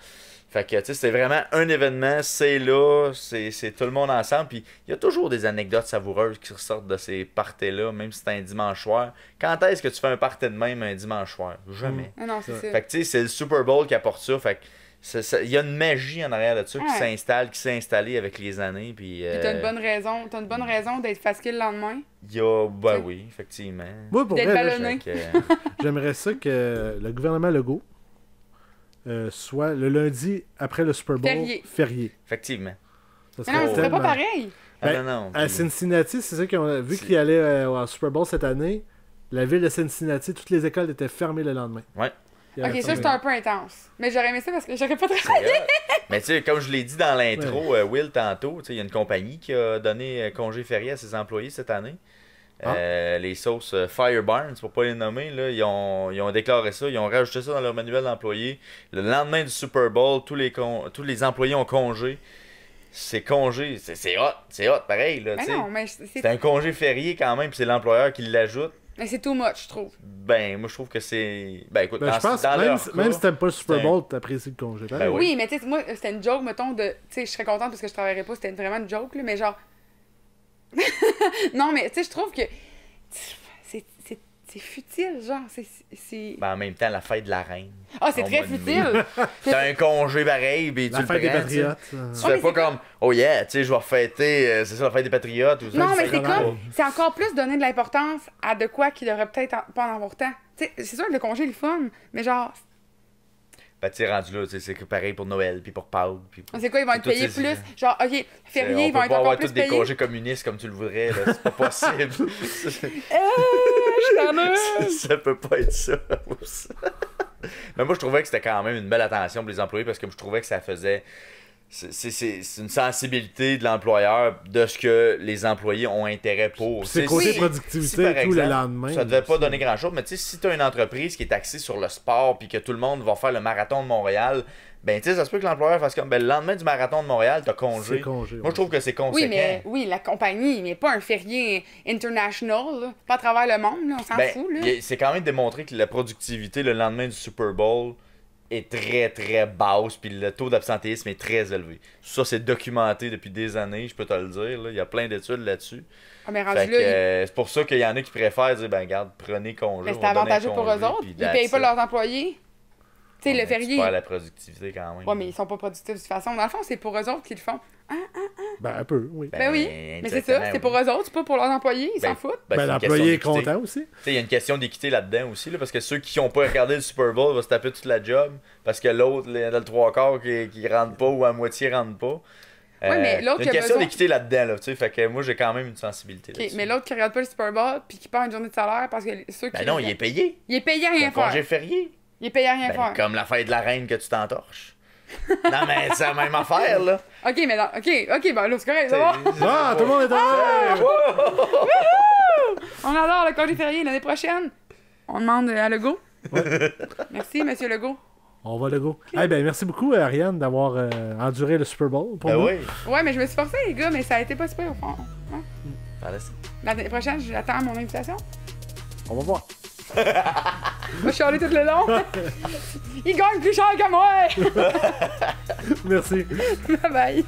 Fait que, tu sais, c'est vraiment un événement, c'est là, c'est tout le monde ensemble, puis il y a toujours des anecdotes savoureuses qui ressortent de ces parties-là, même si c'est un dimanche soir. Quand est-ce que tu fais un party de même un dimanche soir? Jamais. Ah non, c'est ça. Fait que, tu sais, c'est le Super Bowl qui apporte ça, fait que il y a une magie en arrière de ça qui Ouais. s'installe, qui s'est installée avec les années, puis... Puis t'as une bonne raison d'être fatigué le lendemain. Il y a... Ben T'sais. oui, effectivement. Moi, pour D'être vrai, là, ballonné. Fait que, j'aimerais ça que le gouvernement Legault soit le lundi après le Super Bowl Férié. effectivement. Ça Mais non, mais ce serait pas tellement- pareil. Ah Ben, non, non. À puis- Cincinnati, c'est ça qu'ils ont vu C'est- qu'il allait au Super Bowl cette année. la ville de Cincinnati, toutes les écoles étaient fermées le lendemain. Ouais. Ok, ça, c'était un peu intense. Mais j'aurais aimé ça parce que j'aurais pas travaillé. Mais tu sais, comme je l'ai dit dans l'intro, Will, tantôt, il y a une compagnie qui a donné congé férié à ses employés cette année. Les sauces Fire Barns, pour pas les nommer, là, ils ont déclaré ça, ils ont rajouté ça dans leur manuel d'employés. Le lendemain du Super Bowl, tous les employés ont congé. C'est congé, c'est hot, pareil. Là, non, mais c'est un congé férié quand même, puis c'est l'employeur qui l'ajoute. Mais c'est too much, je trouve. Ben, moi, je trouve que c'est... Ben, écoute, je pense que même si t'aimes pas le Super Bowl, t'apprécies le congé. Ben oui, mais tu sais, moi, c'était une joke, mettons, de... Tu sais, je serais contente parce que je travaillerais pas, c'était vraiment une joke, là, mais genre... Non, mais tu sais, je trouve que... C'est futile, genre, c'est... Ben, en même temps, la fête de la reine. Ah, c'est très futile! T'as un congé pareil, puis tu le prends. La fête des Patriotes. Tu fais pas comme, oh yeah, tu sais, je vais fêter, c'est ça, la fête des Patriotes. Ou ça, non, mais c'est comme, c'est encore plus donner de l'importance à de quoi qui devrait peut-être pas en avoir tant. Tu sais, c'est sûr que le congé est le fun, mais genre... Ben, tu sais, rendu là, c'est pareil pour Noël, puis pour Pâques. Puis c'est quoi, ils vont être payés plus? Genre, ok, fériés, ils vont être encore plus payés. On peut pas avoir tous des congés communistes comme tu le voudrais, là, c'est pas possible. Ça peut pas être ça. Mais moi, je trouvais que c'était quand même une belle attention pour les employés, parce que je trouvais que ça faisait... C'est une sensibilité de l'employeur de ce que les employés ont intérêt pour. C'est côté productivité tout le lendemain. Ça devait pas donner grand-chose, mais tu sais, si tu as une entreprise qui est axée sur le sport puis que tout le monde va faire le marathon de Montréal, ben tu sais, ça se peut que l'employeur fasse comme, ben le lendemain du marathon de Montréal, t'as congé. Moi, je trouve que c'est conséquent. Oui, la compagnie, mais pas un férié international, là. Pas à travers le monde, là, on s'en fout. Là. C'est quand même démontré que la productivité le lendemain du Super Bowl est très très basse, puis le taux d'absentéisme est très élevé. Ça, c'est documenté depuis des années, je peux te le dire. Là. Il y a plein d'études là-dessus. Ah, mais rendu là, c'est pour ça qu'il y en a qui préfèrent dire, ben regarde, prenez congé. Mais c'est avantageux pour eux autres. Ils payent pas leurs employés. Tu sais, le férié. Tu perds la productivité quand même. Ouais, mais ils sont pas productifs de toute façon. Dans le fond, c'est pour eux autres qu'ils le font. Ben, un peu, oui. Ben oui, mais c'est ça, c'est pour eux autres, c'est pas pour leurs employés, ils s'en foutent. Ben, l'employé est content aussi. Il y a une question d'équité là-dedans aussi, là, parce que ceux qui n'ont pas regardé le Super Bowl vont se taper toute la job, parce que l'autre, il y a le 3/4 qui rentre pas ou à moitié rentre pas. Oui, mais l'autre il y a une question d'équité là-dedans, là, tu sais, fait que moi j'ai quand même une sensibilité là-dessus. Mais l'autre qui regarde pas le Super Bowl puis qui perd une journée de salaire parce que ceux qui. Ben non, il est payé. Il est payé à rien faire. Congé férié. Il est payé à rien faire. Comme la fête de la reine que tu t'entorches. Non, mais c'est la même affaire, là. Ok, mais non, ok, ben là, c'est correct, ça va. Ah, tout le monde est heureux! On adore le congé férié l'année prochaine. On demande à Legault. Ouais. Merci, monsieur Legault. On va Legault. Okay. Ben, merci beaucoup, Ariane, d'avoir enduré le Super Bowl pour nous. Oui. Ouais, mais je me suis forcé, les gars, mais ça a été pas super au fond. Ouais. L'année prochaine, j'attends mon invitation. On va voir. Je vais chialer tout le long. Il gagne plus cher que moi. Merci. Bye bye.